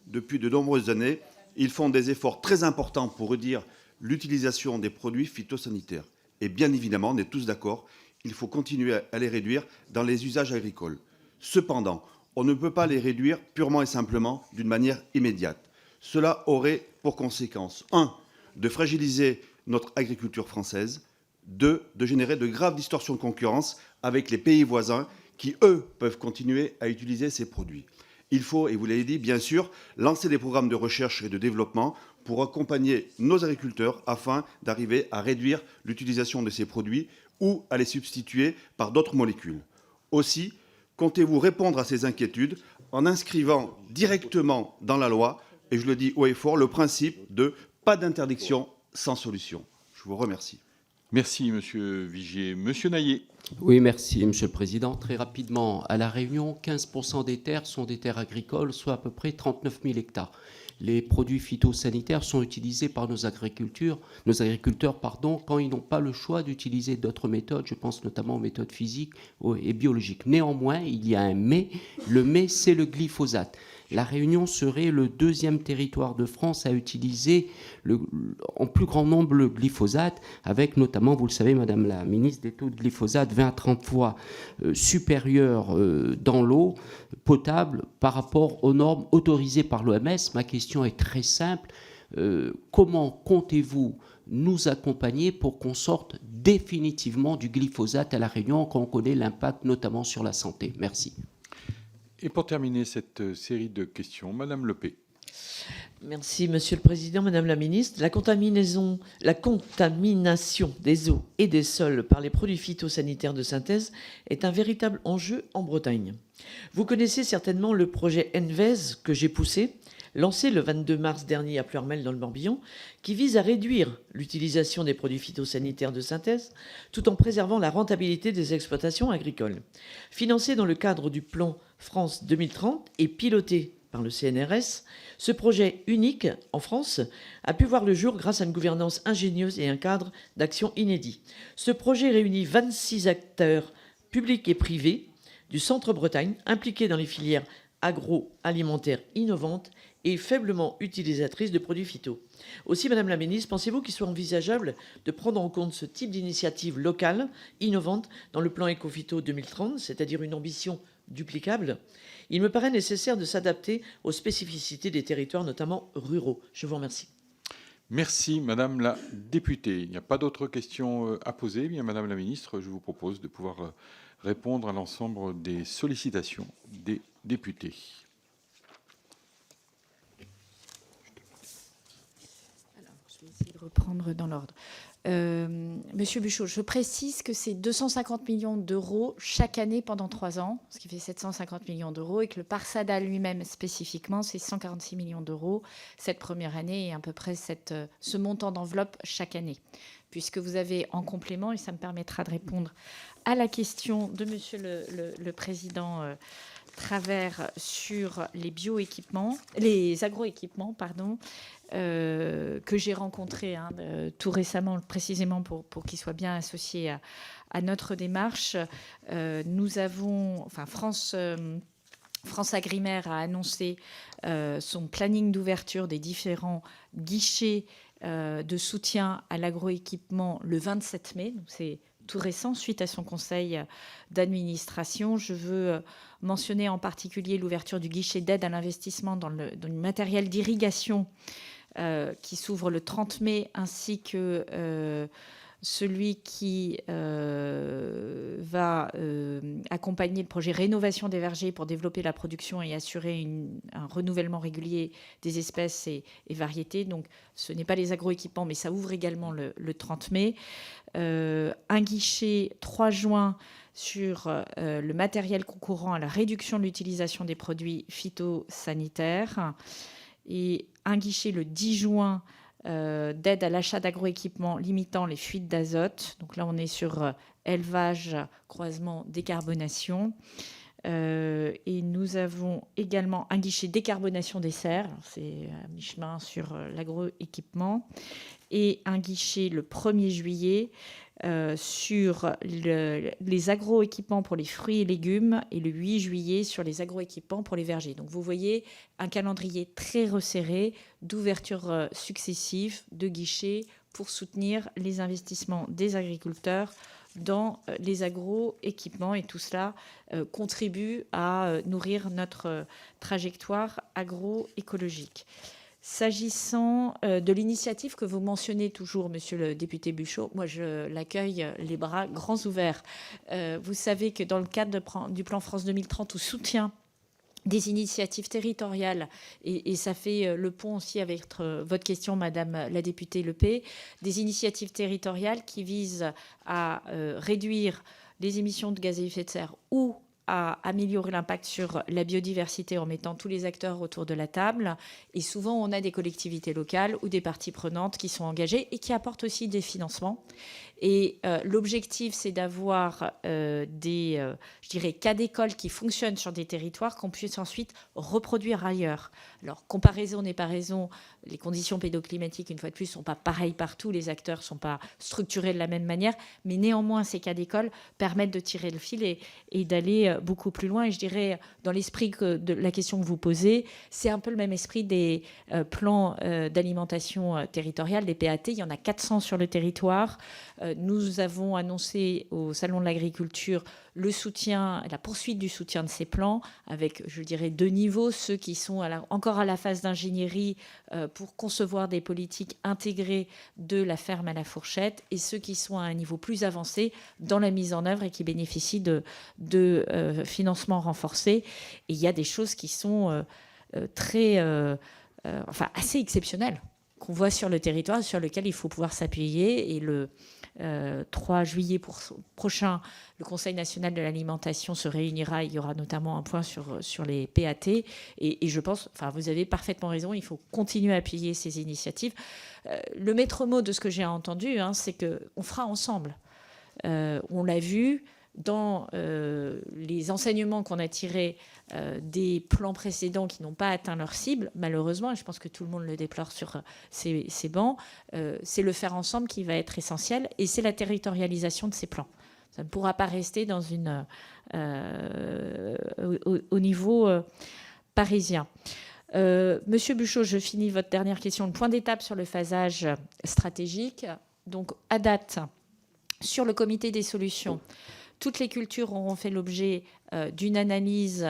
Depuis de nombreuses années, ils font des efforts très importants pour réduire l'utilisation des produits phytosanitaires. Et bien évidemment, on est tous d'accord, il faut continuer à les réduire dans les usages agricoles. Cependant, on ne peut pas les réduire purement et simplement d'une manière immédiate. Cela aurait pour conséquence, 1, de fragiliser notre agriculture française, 2, de générer de graves distorsions de concurrence avec les pays voisins qui, eux, peuvent continuer à utiliser ces produits. Il faut, et vous l'avez dit, bien sûr, lancer des programmes de recherche et de développement pour accompagner nos agriculteurs afin d'arriver à réduire l'utilisation de ces produits ou à les substituer par d'autres molécules. Aussi, comptez-vous répondre à ces inquiétudes en inscrivant directement dans la loi, et je le dis haut et fort, le principe de pas d'interdiction sans solution. Je vous remercie. Merci, monsieur Vigier. Monsieur Naillet. Oui, merci, monsieur le président. Très rapidement, à La Réunion, 15% des terres sont des terres agricoles, soit à peu près 39 000 hectares. Les produits phytosanitaires sont utilisés par nos agriculteurs quand ils n'ont pas le choix d'utiliser d'autres méthodes. Je pense notamment aux méthodes physiques et biologiques. Néanmoins, il y a un mais. Le mais, c'est le glyphosate. La Réunion serait le 2e territoire de France à utiliser en plus grand nombre le glyphosate, avec notamment, vous le savez, Madame la Ministre, des taux de glyphosate 20 à 30 fois supérieurs dans l'eau potable par rapport aux normes autorisées par l'OMS. Ma question est très simple. Comment comptez-vous nous accompagner pour qu'on sorte définitivement du glyphosate à La Réunion quand on connaît l'impact notamment sur la santé? Merci. Et pour terminer cette série de questions, Madame Lepé. Merci, Monsieur le Président, Madame la Ministre. La contamination des eaux et des sols par les produits phytosanitaires de synthèse est un véritable enjeu en Bretagne. Vous connaissez certainement le projet ENVES que j'ai poussé, lancé le 22 mars dernier à Pleurmel dans le Morbihan, qui vise à réduire l'utilisation des produits phytosanitaires de synthèse tout en préservant la rentabilité des exploitations agricoles. Financé dans le cadre du plan France 2030 et piloté par le CNRS, ce projet unique en France a pu voir le jour grâce à une gouvernance ingénieuse et un cadre d'action inédit. Ce projet réunit 26 acteurs publics et privés du Centre-Bretagne impliqués dans les filières agroalimentaires innovantes et faiblement utilisatrices de produits phyto. Aussi, Madame la Ministre, pensez-vous qu'il soit envisageable de prendre en compte ce type d'initiative locale, innovante, dans le plan Écophyto 2030, c'est-à-dire une ambition duplicable? Il me paraît nécessaire de s'adapter aux spécificités des territoires, notamment ruraux. Je vous remercie. Merci, Madame la députée. Il n'y a pas d'autres questions à poser. Eh bien, Madame la Ministre, je vous propose de pouvoir répondre à l'ensemble des sollicitations des députés. Je vais essayer de reprendre dans l'ordre. Monsieur Buchot, je précise que c'est 250 millions d'euros chaque année pendant 3 ans, ce qui fait 750 millions d'euros, et que le Parsada lui-même spécifiquement, c'est 146 millions d'euros cette première année et à peu près ce montant d'enveloppe chaque année. Puisque vous avez en complément, et ça me permettra de répondre à la question de Monsieur le Président Travers sur les bioéquipements, les agroéquipements, pardon, que j'ai rencontrés tout récemment, précisément pour qu'ils soient bien associés à notre démarche. Nous avons, enfin France Agrimaire a annoncé son planning d'ouverture des différents guichets de soutien à l'agroéquipement le 27 mai. Donc c'est tout récent, suite à son conseil d'administration. Je veux mentionner en particulier l'ouverture du guichet d'aide à l'investissement dans le matériel d'irrigation qui s'ouvre le 30 mai, ainsi que celui qui va accompagner le projet rénovation des vergers pour développer la production et assurer un renouvellement régulier des espèces et variétés. Donc, ce n'est pas les agroéquipements, mais ça ouvre également le 30 mai. Un guichet 3 juin sur le matériel concourant à la réduction de l'utilisation des produits phytosanitaires et un guichet le 10 juin d'aide à l'achat d'agroéquipements limitant les fuites d'azote. Donc là, on est sur élevage, croisement, décarbonation. Et nous avons également un guichet décarbonation des serres. C'est à mi-chemin sur l'agroéquipement. Et un guichet le 1er juillet sur les agroéquipements pour les fruits et légumes et le 8 juillet sur les agroéquipements pour les vergers. Donc vous voyez un calendrier très resserré d'ouvertures successives de guichets pour soutenir les investissements des agriculteurs dans les agroéquipements, et tout cela contribue à nourrir notre trajectoire agroécologique. S'agissant de l'initiative que vous mentionnez toujours, monsieur le député Buchot, moi je l'accueille les bras grands ouverts. Vous savez que dans le cadre du plan France 2030, au soutien des initiatives territoriales, et ça fait le pont aussi avec votre question, madame la députée Lepé, des initiatives territoriales qui visent à réduire les émissions de gaz à effet de serre ou à améliorer l'impact sur la biodiversité en mettant tous les acteurs autour de la table. Et souvent, on a des collectivités locales ou des parties prenantes qui sont engagées et qui apportent aussi des financements. Et l'objectif, c'est d'avoir des cas d'école qui fonctionnent sur des territoires qu'on puisse ensuite reproduire ailleurs. Alors, comparaison n'est pas raison. Les conditions pédoclimatiques, une fois de plus, ne sont pas pareilles partout. Les acteurs ne sont pas structurés de la même manière. Mais néanmoins, ces cas d'école permettent de tirer le fil et d'aller beaucoup plus loin. Et je dirais, dans l'esprit de la question que vous posez, c'est un peu le même esprit des plans d'alimentation territoriale, des PAT. Il y en a 400 sur le territoire. Nous avons annoncé au Salon de l'agriculture le soutien, la poursuite du soutien de ces plans avec, je dirais, 2 niveaux. Ceux qui sont encore à la phase d'ingénierie pour concevoir des politiques intégrées de la ferme à la fourchette, et ceux qui sont à un niveau plus avancé dans la mise en œuvre et qui bénéficient de financements renforcés. Et il y a des choses qui sont assez exceptionnelles qu'on voit sur le territoire, sur lequel il faut pouvoir s'appuyer. Et le 3 juillet prochain, le Conseil national de l'alimentation se réunira. Il y aura notamment un point sur les PAT. Et je pense, vous avez parfaitement raison, il faut continuer à appuyer ces initiatives. Le maître mot de ce que j'ai entendu, c'est qu'on fera ensemble. On l'a vu dans les enseignements qu'on a tirés des plans précédents qui n'ont pas atteint leur cible, malheureusement, et je pense que tout le monde le déplore sur ces bancs, c'est le faire ensemble qui va être essentiel, et c'est la territorialisation de ces plans. Ça ne pourra pas rester dans au niveau parisien. Monsieur Buchot, je finis votre dernière question. Le point d'étape sur le phasage stratégique. Donc, à date, sur le comité des solutions, toutes les cultures auront fait l'objet d'une analyse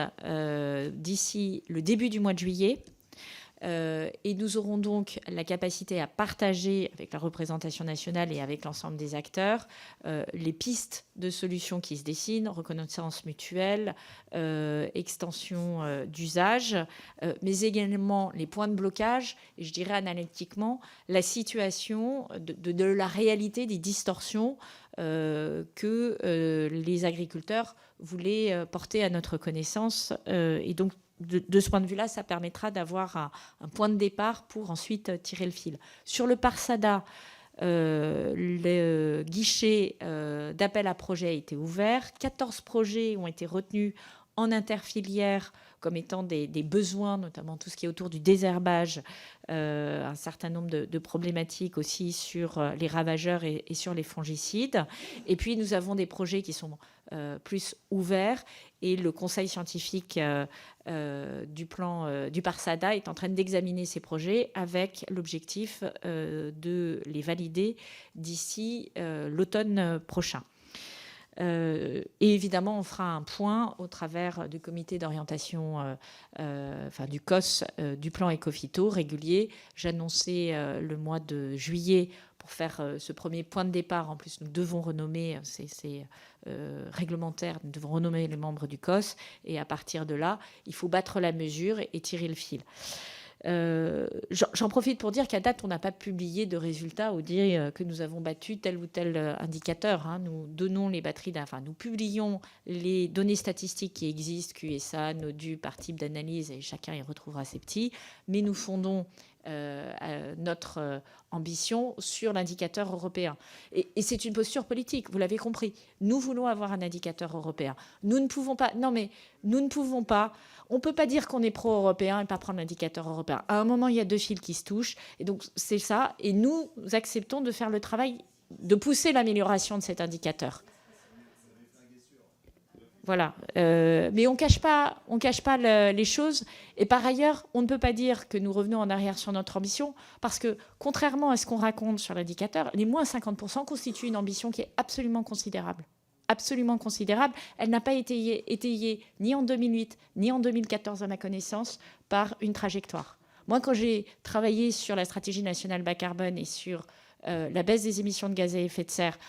d'ici le début du mois de juillet. Et nous aurons donc la capacité à partager avec la représentation nationale et avec l'ensemble des acteurs les pistes de solutions qui se dessinent, reconnaissance mutuelle, extension d'usage, mais également les points de blocage, et je dirais analytiquement la situation de la réalité des distorsions que les agriculteurs voulaient porter à notre connaissance. Et donc, de ce point de vue-là, ça permettra d'avoir un point de départ pour ensuite tirer le fil. Sur le Parsada, le guichet d'appel à projets a été ouvert. 14 projets ont été retenus en interfilière comme étant des besoins, notamment tout ce qui est autour du désherbage, un certain nombre de problématiques aussi sur les ravageurs et sur les fongicides. Et puis, nous avons des projets qui sont plus ouverts, et le conseil scientifique du plan du Parsada est en train d'examiner ces projets avec l'objectif de les valider d'ici l'automne prochain. Et évidemment, on fera un point au travers du comité d'orientation, du COS, du plan Écophyto régulier. J'annonçais le mois de juillet pour faire ce premier point de départ. En plus, nous devons renommer, c'est réglementaire, nous devons renommer les membres du COS. Et à partir de là, il faut battre la mesure et tirer le fil. J'en profite pour dire qu'à date, on n'a pas publié de résultats ou dire que nous avons battu tel ou tel indicateur. Nous donnons les batteries, nous publions les données statistiques qui existent, QSA, NODU, par type d'analyse, et chacun y retrouvera ses petits. Mais nous fondons notre ambition sur l'indicateur européen. Et c'est une posture politique, vous l'avez compris. Nous voulons avoir un indicateur européen. Nous ne pouvons pas... Non, mais nous ne pouvons pas... On ne peut pas dire qu'on est pro-européen et pas prendre l'indicateur européen. À un moment, il y a deux fils qui se touchent. Et donc, c'est ça. Et nous acceptons de faire le travail, de pousser l'amélioration de cet indicateur. Voilà. Mais on cache pas les choses. Et par ailleurs, on ne peut pas dire que nous revenons en arrière sur notre ambition, parce que, contrairement à ce qu'on raconte sur l'indicateur, les moins 50% constituent une ambition qui est absolument considérable. Absolument considérable. Elle n'a pas été étayée ni en 2008, ni en 2014, à ma connaissance, par une trajectoire. Moi, quand j'ai travaillé sur la stratégie nationale bas carbone et sur la baisse des émissions de gaz à effet de serre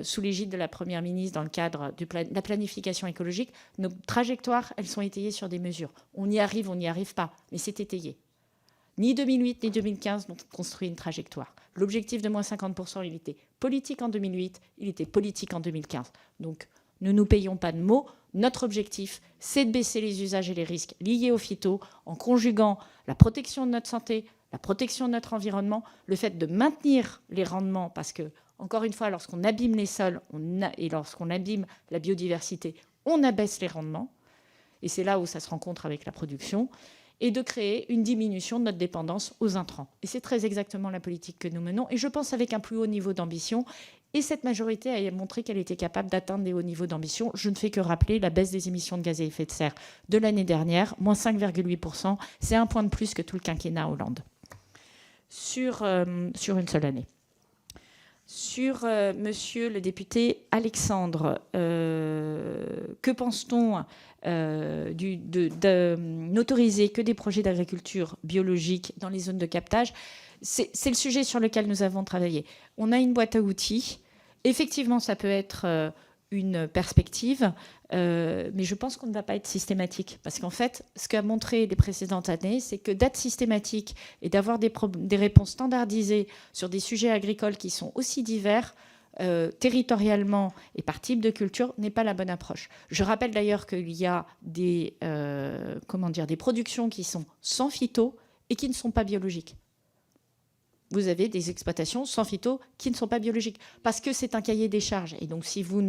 sous l'égide de la Première ministre dans le cadre de la planification écologique, nos trajectoires, elles sont étayées sur des mesures. On y arrive, on n'y arrive pas, mais c'est étayé. Ni 2008, ni 2015 n'ont construit une trajectoire. L'objectif de moins 50%, il était politique en 2008, il était politique en 2015. Donc, ne nous payons pas de mots. Notre objectif, c'est de baisser les usages et les risques liés aux phytos en conjuguant la protection de notre santé, la protection de notre environnement, le fait de maintenir les rendements, parce que, encore une fois, lorsqu'on abîme les sols et lorsqu'on abîme la biodiversité, on abaisse les rendements. Et c'est là où ça se rencontre avec la production. Et de créer une diminution de notre dépendance aux intrants. Et c'est très exactement la politique que nous menons, et je pense avec un plus haut niveau d'ambition. Et cette majorité a montré qu'elle était capable d'atteindre des hauts niveaux d'ambition. Je ne fais que rappeler la baisse des émissions de gaz à effet de serre de l'année dernière, moins 5,8%. C'est un point de plus que tout le quinquennat Hollande, sur une seule année. Sur monsieur le député Alexandre, que pense-t-on n'autoriser que des projets d'agriculture biologique dans les zones de captage? C'est le sujet sur lequel nous avons travaillé. On a une boîte à outils. Effectivement, ça peut être une perspective, mais je pense qu'on ne va pas être systématique. Parce qu'en fait, ce qu'a montré les précédentes années, c'est que d'être systématique et d'avoir des réponses standardisées sur des sujets agricoles qui sont aussi divers, territorialement et par type de culture, n'est pas la bonne approche. Je rappelle d'ailleurs qu'il y a des productions qui sont sans phyto et qui ne sont pas biologiques. Vous avez des exploitations sans phyto qui ne sont pas biologiques, parce que c'est un cahier des charges. Et donc, si vous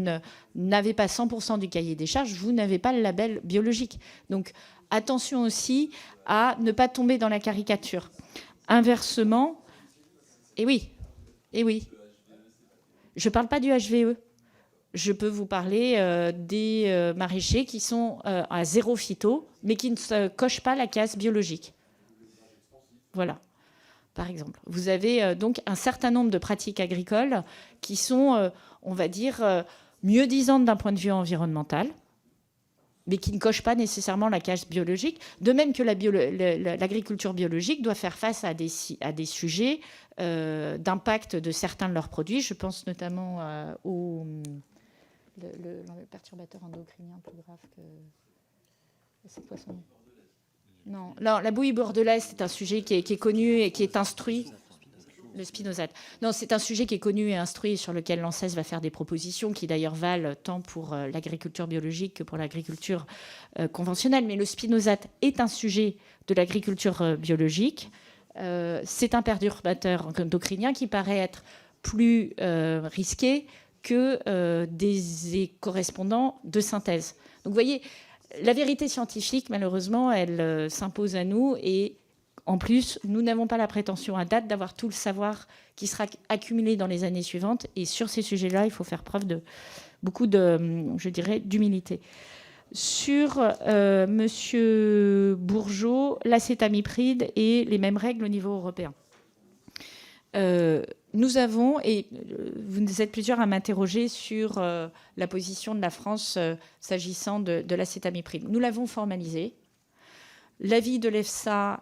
n'avez pas 100% du cahier des charges, vous n'avez pas le label biologique. Donc, attention aussi à ne pas tomber dans la caricature. Inversement, et oui, je ne parle pas du HVE. Je peux vous parler des maraîchers qui sont à zéro phyto, mais qui ne cochent pas la case biologique. Voilà. Par exemple. Vous avez donc un certain nombre de pratiques agricoles qui sont, on va dire, mieux disantes d'un point de vue environnemental, mais qui ne cochent pas nécessairement la case biologique, de même que l'agriculture biologique doit faire face à des sujets d'impact de certains de leurs produits. Je pense notamment au perturbateur endocrinien plus grave que... C'est quoi son nom ? Non, la bouillie bordelaise, c'est un sujet qui est connu et qui est instruit. Le spinosate. Non, c'est un sujet qui est connu et instruit, sur lequel l'ANSES va faire des propositions qui d'ailleurs valent tant pour l'agriculture biologique que pour l'agriculture conventionnelle. Mais le spinosate est un sujet de l'agriculture biologique. C'est un perturbateur endocrinien qui paraît être plus risqué que des correspondants de synthèse. Donc vous voyez, la vérité scientifique, malheureusement, elle s'impose à nous, et en plus, nous n'avons pas la prétention à date d'avoir tout le savoir qui sera accumulé dans les années suivantes. Et sur ces sujets-là, il faut faire preuve de beaucoup d'humilité. Sur Monsieur Bourgeot, l'acétamipride et les mêmes règles au niveau européen. nous avons, et vous êtes plusieurs à m'interroger sur la position de la France s'agissant de l'acétamipride. Nous l'avons formalisé. L'avis de l'EFSA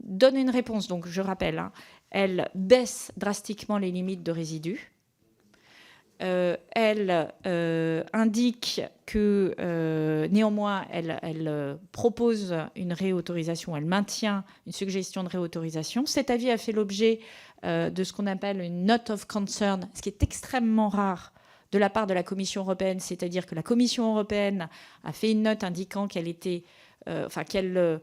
donne une réponse. Donc, je rappelle, hein, elle baisse drastiquement les limites de résidus. Elle indique que néanmoins, elle propose une réautorisation, elle maintient une suggestion de réautorisation. Cet avis a fait l'objet de ce qu'on appelle une note of concern, ce qui est extrêmement rare de la part de la Commission européenne, c'est-à-dire que la Commission européenne a fait une note indiquant qu'elle était, qu'elle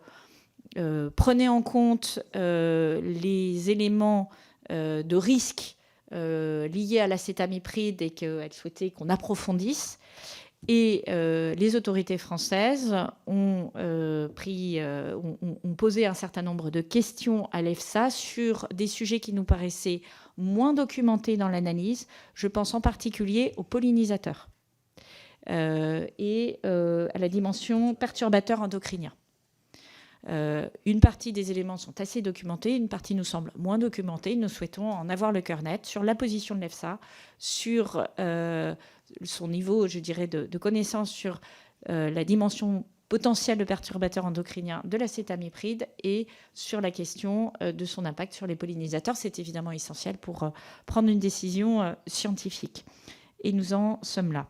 prenait en compte les éléments de risque liées à l'acétamipride et qu'elle souhaitait qu'on approfondisse. Et les autorités françaises ont posé un certain nombre de questions à l'EFSA sur des sujets qui nous paraissaient moins documentés dans l'analyse. Je pense en particulier aux pollinisateurs et à la dimension perturbateur endocrinien. Une partie des éléments sont assez documentés, une partie nous semble moins documentée. Nous souhaitons en avoir le cœur net sur la position de l'EFSA, sur son niveau, je dirais, de connaissance sur la dimension potentielle de perturbateur endocrinien de l'acétamipride et sur la question de son impact sur les pollinisateurs. C'est évidemment essentiel pour prendre une décision scientifique. Et nous en sommes là.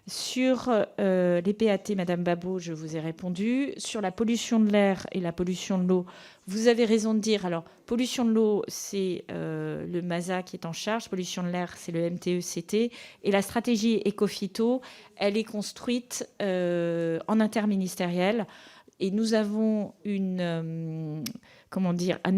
Sur les PAT, Madame Babot, je vous ai répondu. Sur la pollution de l'air et la pollution de l'eau, vous avez raison de dire. Alors, pollution de l'eau, c'est le MASA qui est en charge. Pollution de l'air, c'est le MTE-CT. Et la stratégie éco-phyto, elle est construite en interministériel. Et nous avons un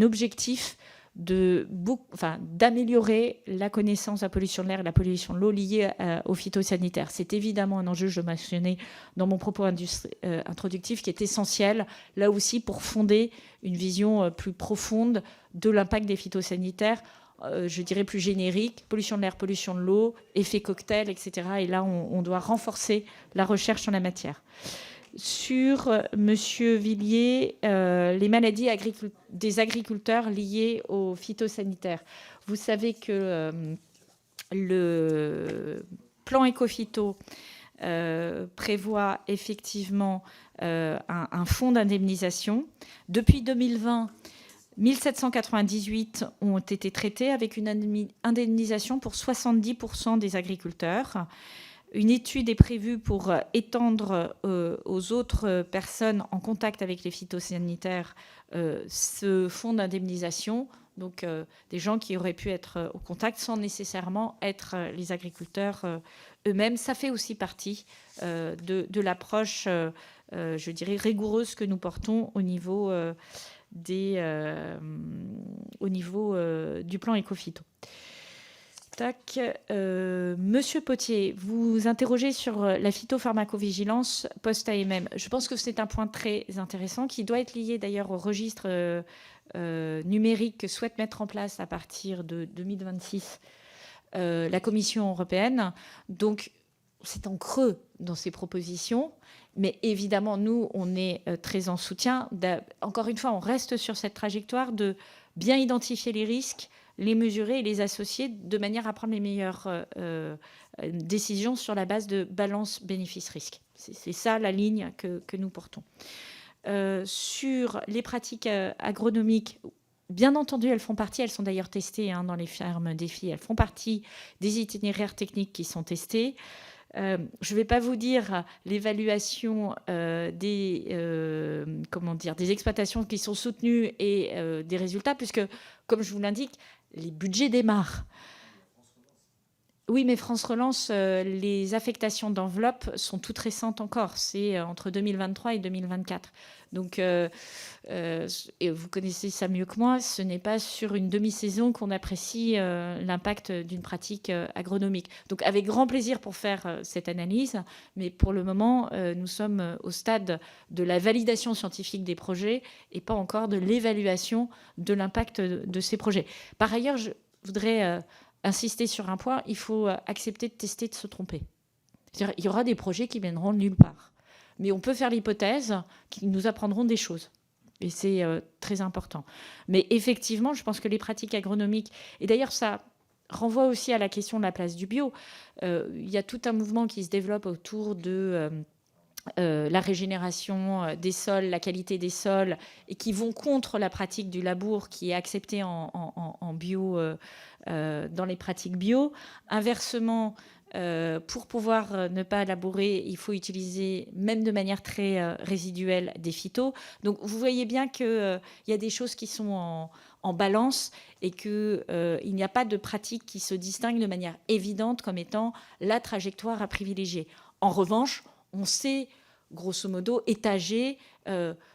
objectif d'améliorer la connaissance de la pollution de l'air et la pollution de l'eau liée aux phytosanitaires. C'est évidemment un enjeu, je mentionnais dans mon propos introductif, qui est essentiel, là aussi, pour fonder une vision plus profonde de l'impact des phytosanitaires, je dirais plus générique, pollution de l'air, pollution de l'eau, effet cocktail, etc. Et là, on doit renforcer la recherche en la matière. Sur Monsieur Villiers, les maladies des agriculteurs liées aux phytosanitaires. Vous savez que le plan éco-phyto prévoit effectivement un fonds d'indemnisation. Depuis 2020, 1798 ont été traités avec une indemnisation pour 70% des agriculteurs. Une étude est prévue pour étendre aux autres personnes en contact avec les phytosanitaires ce fonds d'indemnisation, donc des gens qui auraient pu être au contact sans nécessairement être les agriculteurs eux-mêmes. Ça fait aussi partie de l'approche, je dirais, rigoureuse que nous portons au niveau, du plan éco-phyto. Monsieur Potier, vous interrogez sur la phytopharmacovigilance post-AMM. Je pense que c'est un point très intéressant qui doit être lié d'ailleurs au registre numérique que souhaite mettre en place à partir de 2026 la Commission européenne. Donc, c'est en creux dans ces propositions. Mais évidemment, nous, on est très en soutien. Encore une fois, on reste sur cette trajectoire de bien identifier les risques, les mesurer et les associer de manière à prendre les meilleures décisions sur la base de balance bénéfice-risque. C'est ça la ligne que nous portons. Sur les pratiques agronomiques, bien entendu, elles font partie, elles sont d'ailleurs testées dans les fermes défis, elles font partie des itinéraires techniques qui sont testés. Je ne vais pas vous dire l'évaluation des exploitations qui sont soutenues et des résultats, puisque, comme je vous l'indique, les budgets démarrent. Oui, mais France Relance, les affectations d'enveloppe sont toutes récentes encore. C'est entre 2023 et 2024. Donc, et vous connaissez ça mieux que moi, ce n'est pas sur une demi-saison qu'on apprécie l'impact d'une pratique agronomique. Donc, avec grand plaisir pour faire cette analyse, mais pour le moment, nous sommes au stade de la validation scientifique des projets et pas encore de l'évaluation de l'impact de ces projets. Par ailleurs, je voudrais insister sur un point, il faut accepter de tester, de se tromper. C'est-à-dire, il y aura des projets qui mèneront nulle part. Mais on peut faire l'hypothèse qu'ils nous apprendront des choses. Et c'est très important. Mais effectivement, je pense que les pratiques agronomiques, et d'ailleurs ça renvoie aussi à la question de la place du bio, il y a tout un mouvement qui se développe autour de la régénération des sols, la qualité des sols, et qui vont contre la pratique du labour qui est acceptée en bio, dans les pratiques bio. Inversement, pour pouvoir ne pas labourer, il faut utiliser, même de manière très résiduelle, des phytos. Donc vous voyez bien qu'il y a des choses qui sont en balance et qu'il n'y a pas de pratique qui se distingue de manière évidente comme étant la trajectoire à privilégier. En revanche, on sait, grosso modo, étager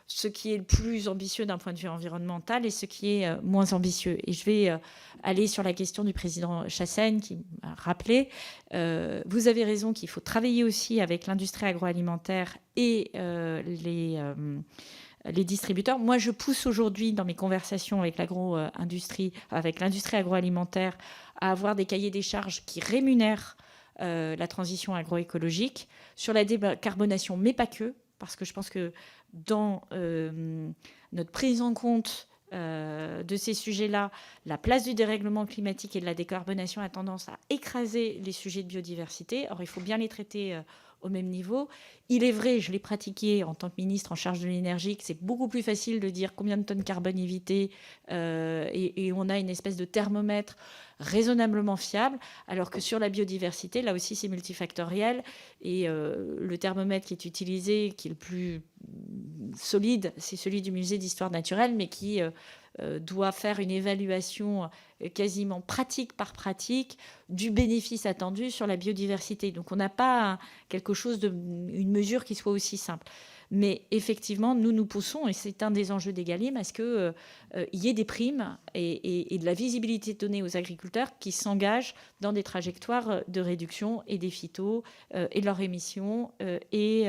ce qui est le plus ambitieux d'un point de vue environnemental et ce qui est moins ambitieux. Et je vais aller sur la question du président Chassaigne qui m'a rappelé. Vous avez raison qu'il faut travailler aussi avec l'industrie agroalimentaire et les distributeurs. Moi, je pousse aujourd'hui dans mes conversations avec l'agro-industrie, avec l'industrie agroalimentaire, à avoir des cahiers des charges qui rémunèrent la transition agroécologique, sur la décarbonation, mais pas que, parce que je pense que dans notre prise en compte de ces sujets-là, la place du dérèglement climatique et de la décarbonation a tendance à écraser les sujets de biodiversité. Or, il faut bien les traiter au même niveau. Il est vrai, je l'ai pratiqué en tant que ministre en charge de l'énergie, que c'est beaucoup plus facile de dire combien de tonnes carbone éviter et on a une espèce de thermomètre raisonnablement fiable, alors que sur la biodiversité, là aussi c'est multifactoriel et le thermomètre qui est utilisé, qui est le plus solide, c'est celui du musée d'histoire naturelle, mais qui doit faire une évaluation quasiment pratique par pratique du bénéfice attendu sur la biodiversité. Donc on n'a pas une mesure qui soit aussi simple. Mais effectivement, nous poussons, et c'est un des enjeux d'Egalim, à ce qu'il y ait des primes et de la visibilité donnée aux agriculteurs qui s'engagent dans des trajectoires de réduction et des phytos et de leurs émissions et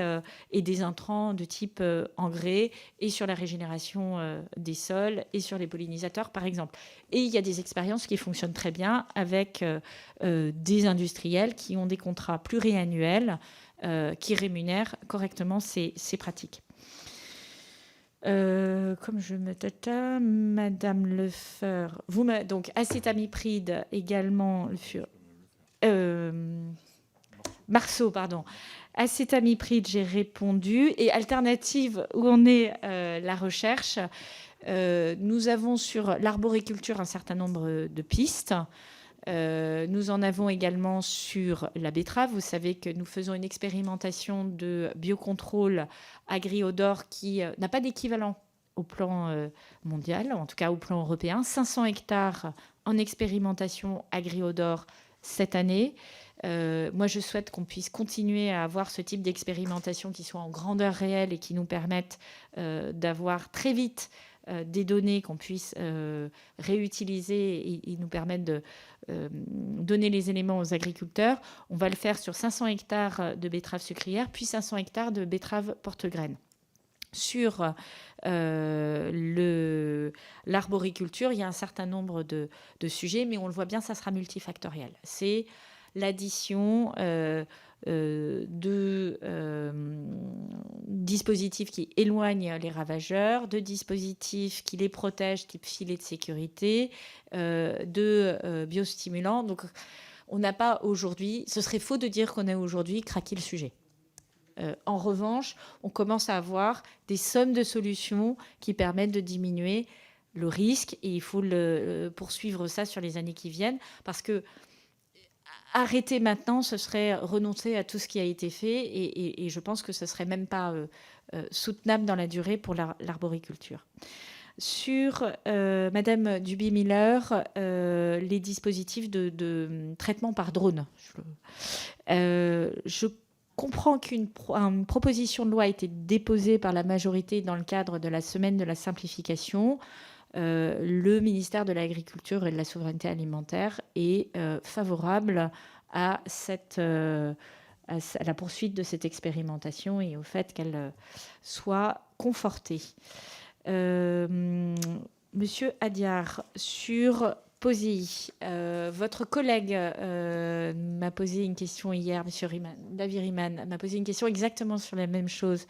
des intrants de type engrais et sur la régénération des sols et sur les pollinisateurs, par exemple. Et il y a des expériences qui fonctionnent très bien avec des industriels qui ont des contrats pluriannuels qui rémunèrent correctement ces pratiques. Comme je me tâte, Madame Lefeur, donc acétamipride également, Marceau, pardon. Acétamipride, j'ai répondu. Et alternative, où en est la recherche nous avons sur l'arboriculture un certain nombre de pistes. Nous en avons également sur la betterave. Vous savez que nous faisons une expérimentation de biocontrôle agri-odor qui n'a pas d'équivalent au plan mondial, en tout cas au plan européen. 500 hectares en expérimentation agri-odor cette année. Moi, je souhaite qu'on puisse continuer à avoir ce type d'expérimentation qui soit en grandeur réelle et qui nous permette d'avoir très vite des données qu'on puisse réutiliser et nous permettre de donner les éléments aux agriculteurs. On va le faire sur 500 hectares de betteraves sucrières, puis 500 hectares de betteraves porte-graines. Sur l'arboriculture, il y a un certain nombre de sujets, mais on le voit bien, ça sera multifactoriel. C'est l'addition de dispositifs qui éloignent les ravageurs, de dispositifs qui les protègent, type filet de sécurité, de biostimulants. Donc, on n'a pas aujourd'hui, ce serait faux de dire qu'on a aujourd'hui craqué le sujet. En revanche, on commence à avoir des sommes de solutions qui permettent de diminuer le risque et il faut poursuivre ça sur les années qui viennent parce que arrêter maintenant, ce serait renoncer à tout ce qui a été fait et je pense que ce ne serait même pas soutenable dans la durée pour l'arboriculture. Sur Madame Duby-Miller, les dispositifs de traitement par drone. Je comprends qu'une proposition de loi a été déposée par la majorité dans le cadre de la semaine de la simplification. Le ministère de l'Agriculture et de la Souveraineté alimentaire est favorable à la poursuite de cette expérimentation et au fait qu'elle soit confortée. Monsieur Adiar, sur POSEI, votre collègue m'a posé une question hier, Monsieur David Riemann m'a posé une question exactement sur la même chose.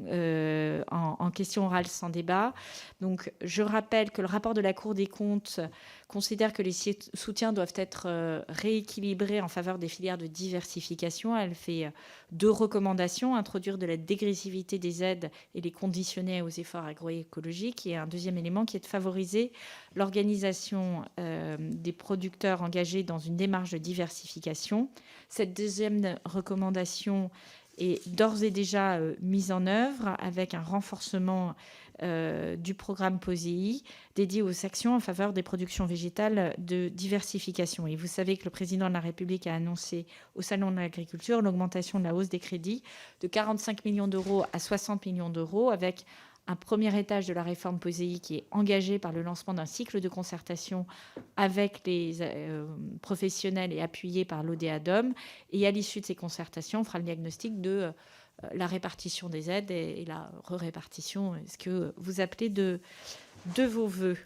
en question orale sans débat. Donc, je rappelle que le rapport de la Cour des comptes considère que les soutiens doivent être rééquilibrés en faveur des filières de diversification. Elle fait 2 recommandations: introduire de la dégressivité des aides et les conditionner aux efforts agroécologiques, et un deuxième élément qui est de favoriser l'organisation des producteurs engagés dans une démarche de diversification. Cette deuxième recommandation est d'ores et déjà mise en œuvre avec un renforcement du programme POSEI dédié aux actions en faveur des productions végétales de diversification. Et vous savez que le président de la République a annoncé au Salon de l'agriculture l'augmentation de la hausse des crédits de 45 millions d'euros à 60 millions d'euros, avec un premier étage de la réforme POSEI qui est engagé par le lancement d'un cycle de concertation avec les professionnels et appuyé par l'ODEADOM. Et à l'issue de ces concertations, on fera le diagnostic de la répartition des aides et la re-répartition, ce que vous appelez de vos voeux.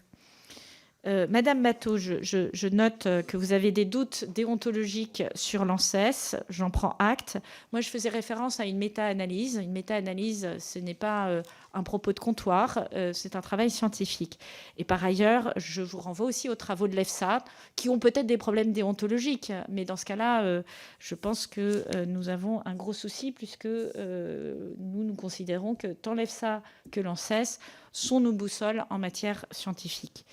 Madame Batho, je note que vous avez des doutes déontologiques sur l'ANSES. J'en prends acte. Moi, je faisais référence à une méta-analyse. Une méta-analyse, ce n'est pas un propos de comptoir, c'est un travail scientifique. Et par ailleurs, je vous renvoie aussi aux travaux de l'EFSA, qui ont peut-être des problèmes déontologiques. Mais dans ce cas-là, je pense que nous avons un gros souci, puisque nous considérons que tant l'EFSA que l'ANSES sont nos boussoles en matière scientifique.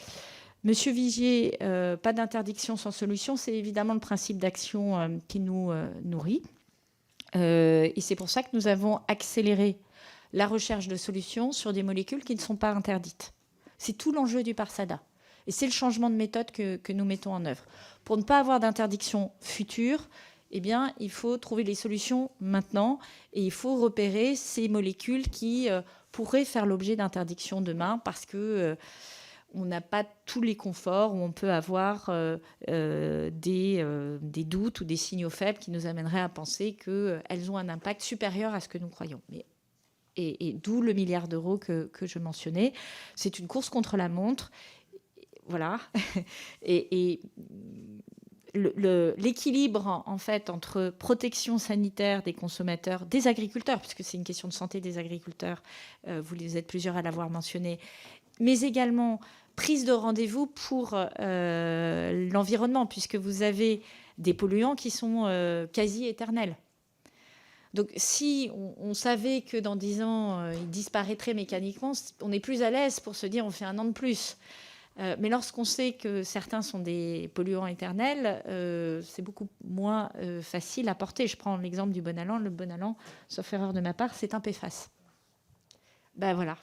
Monsieur Vigier, pas d'interdiction sans solution, c'est évidemment le principe d'action qui nous nourrit. Et c'est pour ça que nous avons accéléré la recherche de solutions sur des molécules qui ne sont pas interdites. C'est tout l'enjeu du Parsada. Et c'est le changement de méthode que nous mettons en œuvre. Pour ne pas avoir d'interdiction future, eh bien, il faut trouver les solutions maintenant et il faut repérer ces molécules qui pourraient faire l'objet d'interdiction demain parce que on n'a pas tous les conforts, où on peut avoir des doutes ou des signaux faibles qui nous amèneraient à penser qu'elles ont un impact supérieur à ce que nous croyons. Et d'où le milliard d'euros que je mentionnais. C'est une course contre la montre. Voilà. Et l'équilibre en fait entre protection sanitaire des consommateurs, des agriculteurs, puisque c'est une question de santé des agriculteurs, vous êtes plusieurs à l'avoir mentionné, mais également prise de rendez-vous pour l'environnement, puisque vous avez des polluants qui sont quasi éternels. Donc si on savait que dans 10 ans, ils disparaîtraient mécaniquement, on est plus à l'aise pour se dire on fait 1 an de plus. Mais lorsqu'on sait que certains sont des polluants éternels, c'est beaucoup moins facile à porter. Je prends l'exemple du Bonalan. Le Bonalan, sauf erreur de ma part, c'est un PFAS. Ben voilà.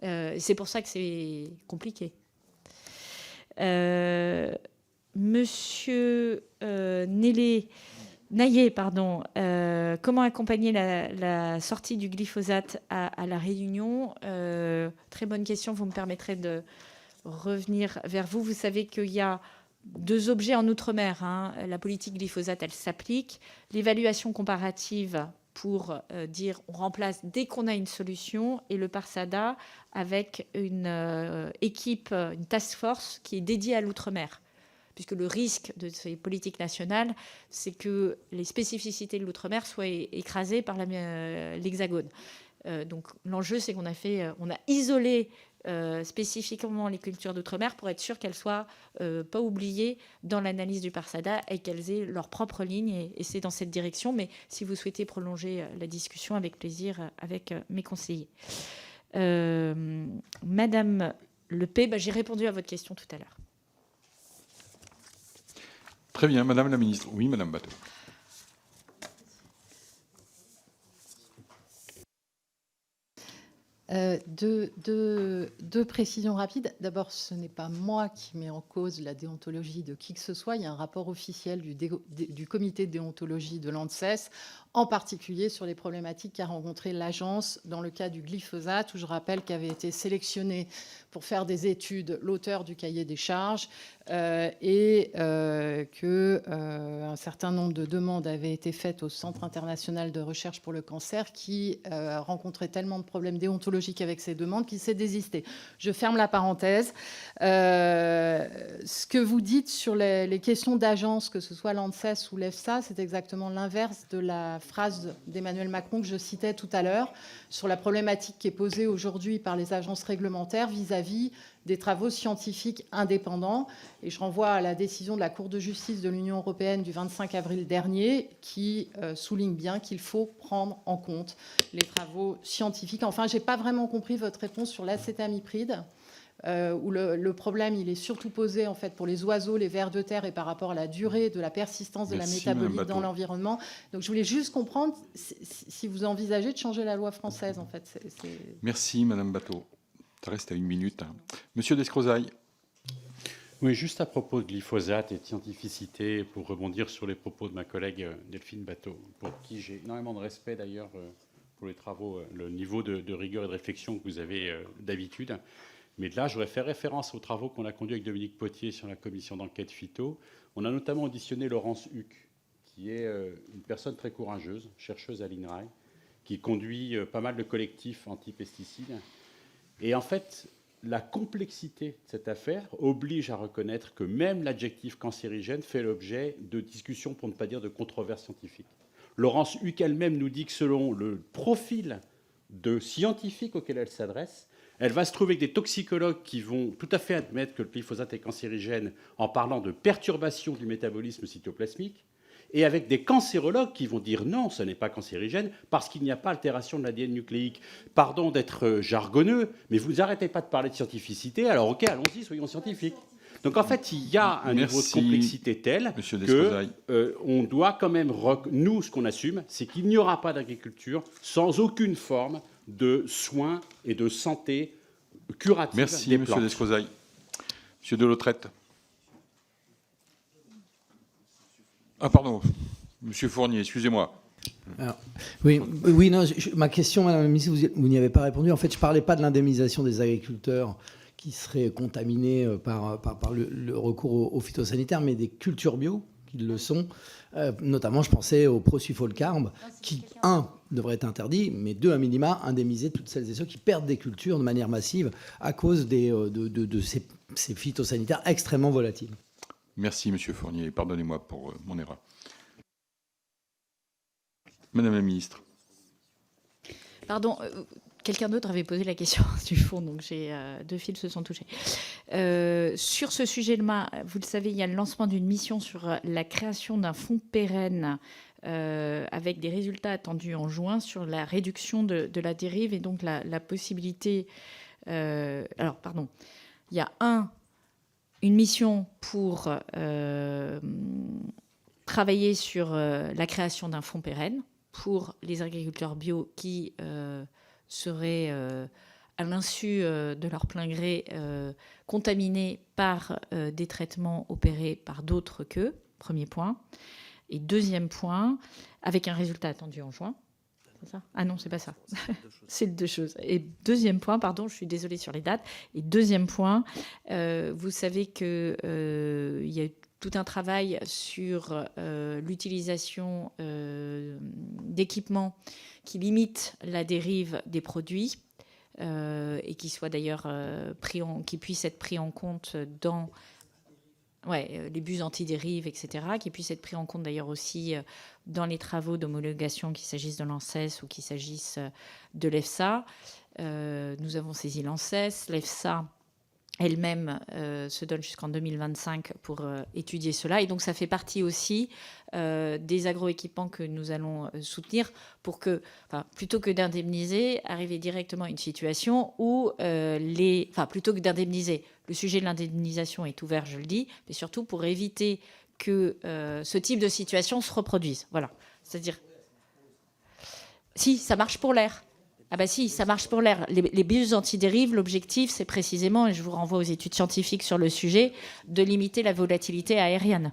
C'est pour ça que c'est compliqué. Monsieur Naillet, comment accompagner la sortie du glyphosate à La Réunion? Très bonne question, vous me permettrez de revenir vers vous. Vous savez qu'il y a 2 objets en Outre-mer. La politique glyphosate, elle s'applique. L'évaluation comparative pour dire on remplace dès qu'on a une solution, et le Parsada avec une équipe, une task force qui est dédiée à l'outre-mer. Puisque le risque de ces politiques nationales, c'est que les spécificités de l'outre-mer soient écrasées par l'Hexagone. Donc l'enjeu, c'est qu'on a isolé spécifiquement les cultures d'outre-mer pour être sûr qu'elles ne soient pas oubliées dans l'analyse du Parsada et qu'elles aient leur propre ligne. Et c'est dans cette direction. Mais si vous souhaitez prolonger la discussion, avec plaisir, avec mes conseillers. Madame Lepay, j'ai répondu à votre question tout à l'heure. Très bien, Madame la Ministre. Oui, Madame Batho. Deux précisions rapides. D'abord, ce n'est pas moi qui mets en cause la déontologie de qui que ce soit. Il y a un rapport officiel du comité de déontologie de l'ANSES, en particulier sur les problématiques qu'a rencontrées l'agence dans le cas du glyphosate, où je rappelle qu'avait été sélectionné pour faire des études l'auteur du cahier des charges et qu'un certain nombre de demandes avaient été faites au Centre international de recherche pour le cancer qui rencontrait tellement de problèmes déontologiques écologique avec ces demandes qui s'est désisté. Je ferme la parenthèse. Ce que vous dites sur les questions d'agence, que ce soit l'ANSES ou l'EFSA, c'est exactement l'inverse de la phrase d'Emmanuel Macron que je citais tout à l'heure sur la problématique qui est posée aujourd'hui par les agences réglementaires vis-à-vis des travaux scientifiques indépendants. Et je renvoie à la décision de la Cour de justice de l'Union européenne du 25 avril dernier qui souligne bien qu'il faut prendre en compte les travaux scientifiques. Enfin, je n'ai pas vraiment compris votre réponse sur l'acétamipride, où le problème il est surtout posé en fait pour les oiseaux, les vers de terre et par rapport à la durée de la persistance de la métabolite dans l'environnement. Donc je voulais juste comprendre si vous envisagez de changer la loi française en fait. Merci Madame Bateau. Ça reste à 1 minute. Monsieur Descrozaille. Oui, juste à propos de glyphosate et de scientificité, pour rebondir sur les propos de ma collègue Delphine Bateau, pour qui j'ai énormément de respect d'ailleurs pour les travaux, le niveau de rigueur et de réflexion que vous avez d'habitude. Mais là, j'aurais fait référence aux travaux qu'on a conduits avec Dominique Potier sur la commission d'enquête phyto. On a notamment auditionné Laurence Huck, qui est une personne très courageuse, chercheuse à l'INRAE, qui conduit pas mal de collectifs anti-pesticides. Et en fait, la complexité de cette affaire oblige à reconnaître que même l'adjectif cancérigène fait l'objet de discussions, pour ne pas dire de controverses scientifiques. Laurence Huck elle-même nous dit que selon le profil de scientifique auquel elle s'adresse, elle va se trouver avec des toxicologues qui vont tout à fait admettre que le glyphosate est cancérigène en parlant de perturbation du métabolisme cytoplasmique, et avec des cancérologues qui vont dire non, ce n'est pas cancérigène parce qu'il n'y a pas altération de l'ADN nucléique. Pardon d'être jargonneux, mais vous n'arrêtez pas de parler de scientificité, alors ok, allons-y, soyons scientifiques. Donc en fait, il y a un niveau de complexité tel qu'on doit quand même... Nous, ce qu'on assume, c'est qu'il n'y aura pas d'agriculture sans aucune forme de soins et de santé curative des plantes. Merci, Monsieur Descrozaille. Monsieur Delautrette. Ah, pardon, Monsieur Fournier, excusez-moi. Oui, non, ma question, Madame la Ministre, vous n'y avez pas répondu. En fait, je ne parlais pas de l'indemnisation des agriculteurs qui seraient contaminés par le recours aux phytosanitaires, mais des cultures bio qui le sont. Notamment, je pensais au prosulfocarbe, qui, devrait être interdit, mais 2, à minima, indemniser toutes celles et ceux qui perdent des cultures de manière massive à cause de ces phytosanitaires extrêmement volatiles. Merci, Monsieur Fournier. Pardonnez-moi pour mon erreur. Madame la Ministre. Pardon, quelqu'un d'autre avait posé la question du fond, donc j'ai 2 fils se sont touchés. Sur ce sujet-là, vous le savez, il y a le lancement d'une mission sur la création d'un fonds pérenne avec des résultats attendus en juin sur la réduction de la dérive et donc la possibilité... il y a une mission pour travailler sur la création d'un fonds pérenne pour les agriculteurs bio qui seraient, à l'insu de leur plein gré, contaminés par des traitements opérés par d'autres qu'eux, premier point. Et deuxième point, avec un résultat attendu en juin. C'est ça ? Ah non, c'est pas ça. C'est 2 choses. Et deuxième point, pardon, je suis désolée sur les dates. Et deuxième point, vous savez qu'il y a eu tout un travail sur l'utilisation d'équipements qui limitent la dérive des produits et qui soient d'ailleurs qui puissent être pris en compte dans les bus anti-dérive, etc., qui puissent être pris en compte d'ailleurs aussi dans les travaux d'homologation, qu'il s'agisse de l'ANSES ou qu'il s'agisse de l'EFSA. Nous avons saisi l'ANSES, l'EFSA elle-même se donne jusqu'en 2025 pour étudier cela. Et donc, ça fait partie aussi des agroéquipements que nous allons soutenir pour que, plutôt que d'indemniser, arriver directement à une situation où plutôt que d'indemniser, le sujet de l'indemnisation est ouvert, je le dis, mais surtout pour éviter que ce type de situation se reproduise. Voilà. C'est-à-dire, si, ça marche pour l'air. Ah bah si, ça marche pour l'air. Les bus antidérives, l'objectif, c'est précisément, et je vous renvoie aux études scientifiques sur le sujet, de limiter la volatilité aérienne.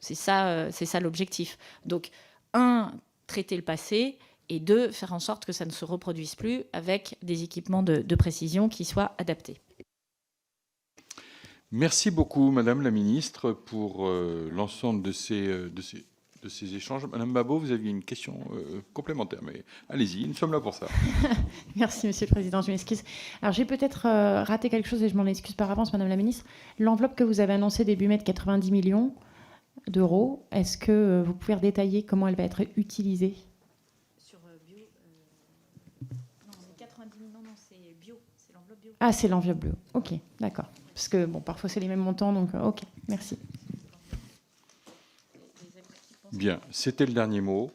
C'est ça l'objectif. Donc, 1, traiter le passé, et 2, faire en sorte que ça ne se reproduise plus avec des équipements de précision qui soient adaptés. Merci beaucoup, Madame la Ministre, pour l'ensemble de ces de ces échanges. Madame Babot, vous aviez une question complémentaire, mais allez-y, nous sommes là pour ça. Merci, Monsieur le Président, je m'excuse. Alors, j'ai peut-être raté quelque chose et je m'en excuse par avance, Madame la Ministre. L'enveloppe que vous avez annoncée début mai de 90 millions d'euros, est-ce que vous pouvez détailler comment elle va être utilisée? Sur bio, non, c'est 90 millions, non, c'est bio, c'est l'enveloppe bio. Ah, c'est l'enveloppe bio. Ok, d'accord. Parce que, bon, parfois, c'est les mêmes montants, donc ok, merci. Bien, c'était le dernier mot.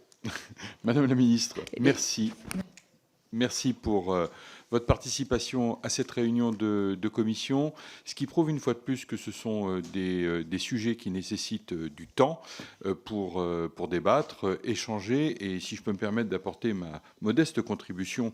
Madame la Ministre, merci. Merci pour votre participation à cette réunion de commission, ce qui prouve une fois de plus que ce sont des sujets qui nécessitent du temps pour débattre, échanger. Et si je peux me permettre d'apporter ma modeste contribution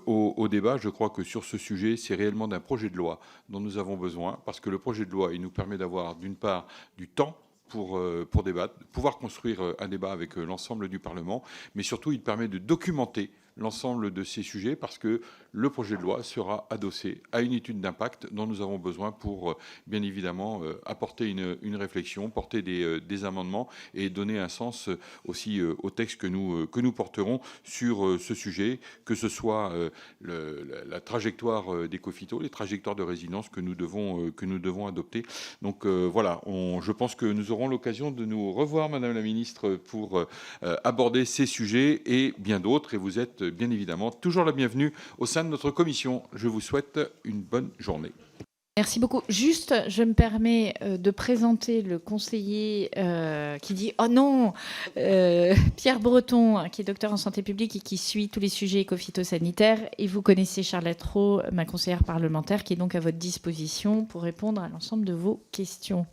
au débat, je crois que sur ce sujet, c'est réellement d'un projet de loi dont nous avons besoin, parce que le projet de loi, il nous permet d'avoir d'une part du temps pour débattre, pouvoir construire un débat avec l'ensemble du Parlement, mais surtout il permet de documenter l'ensemble de ces sujets parce que le projet de loi sera adossé à une étude d'impact dont nous avons besoin pour bien évidemment apporter une réflexion, porter des amendements et donner un sens aussi au texte que nous porterons sur ce sujet, que ce soit la trajectoire d'Ecofito, les trajectoires de résidence que nous devons adopter. Donc voilà, je pense que nous aurons l'occasion de nous revoir, Madame la Ministre, pour aborder ces sujets et bien d'autres. Et vous êtes bien évidemment toujours la bienvenue au sein de notre commission. Je vous souhaite une bonne journée. Merci beaucoup. Juste, je me permets de présenter le conseiller qui dit « Oh non !» Pierre Breton, qui est docteur en santé publique et qui suit tous les sujets éco-phytosanitaires. Et vous connaissez Charlotte Roux, ma conseillère parlementaire, qui est donc à votre disposition pour répondre à l'ensemble de vos questions.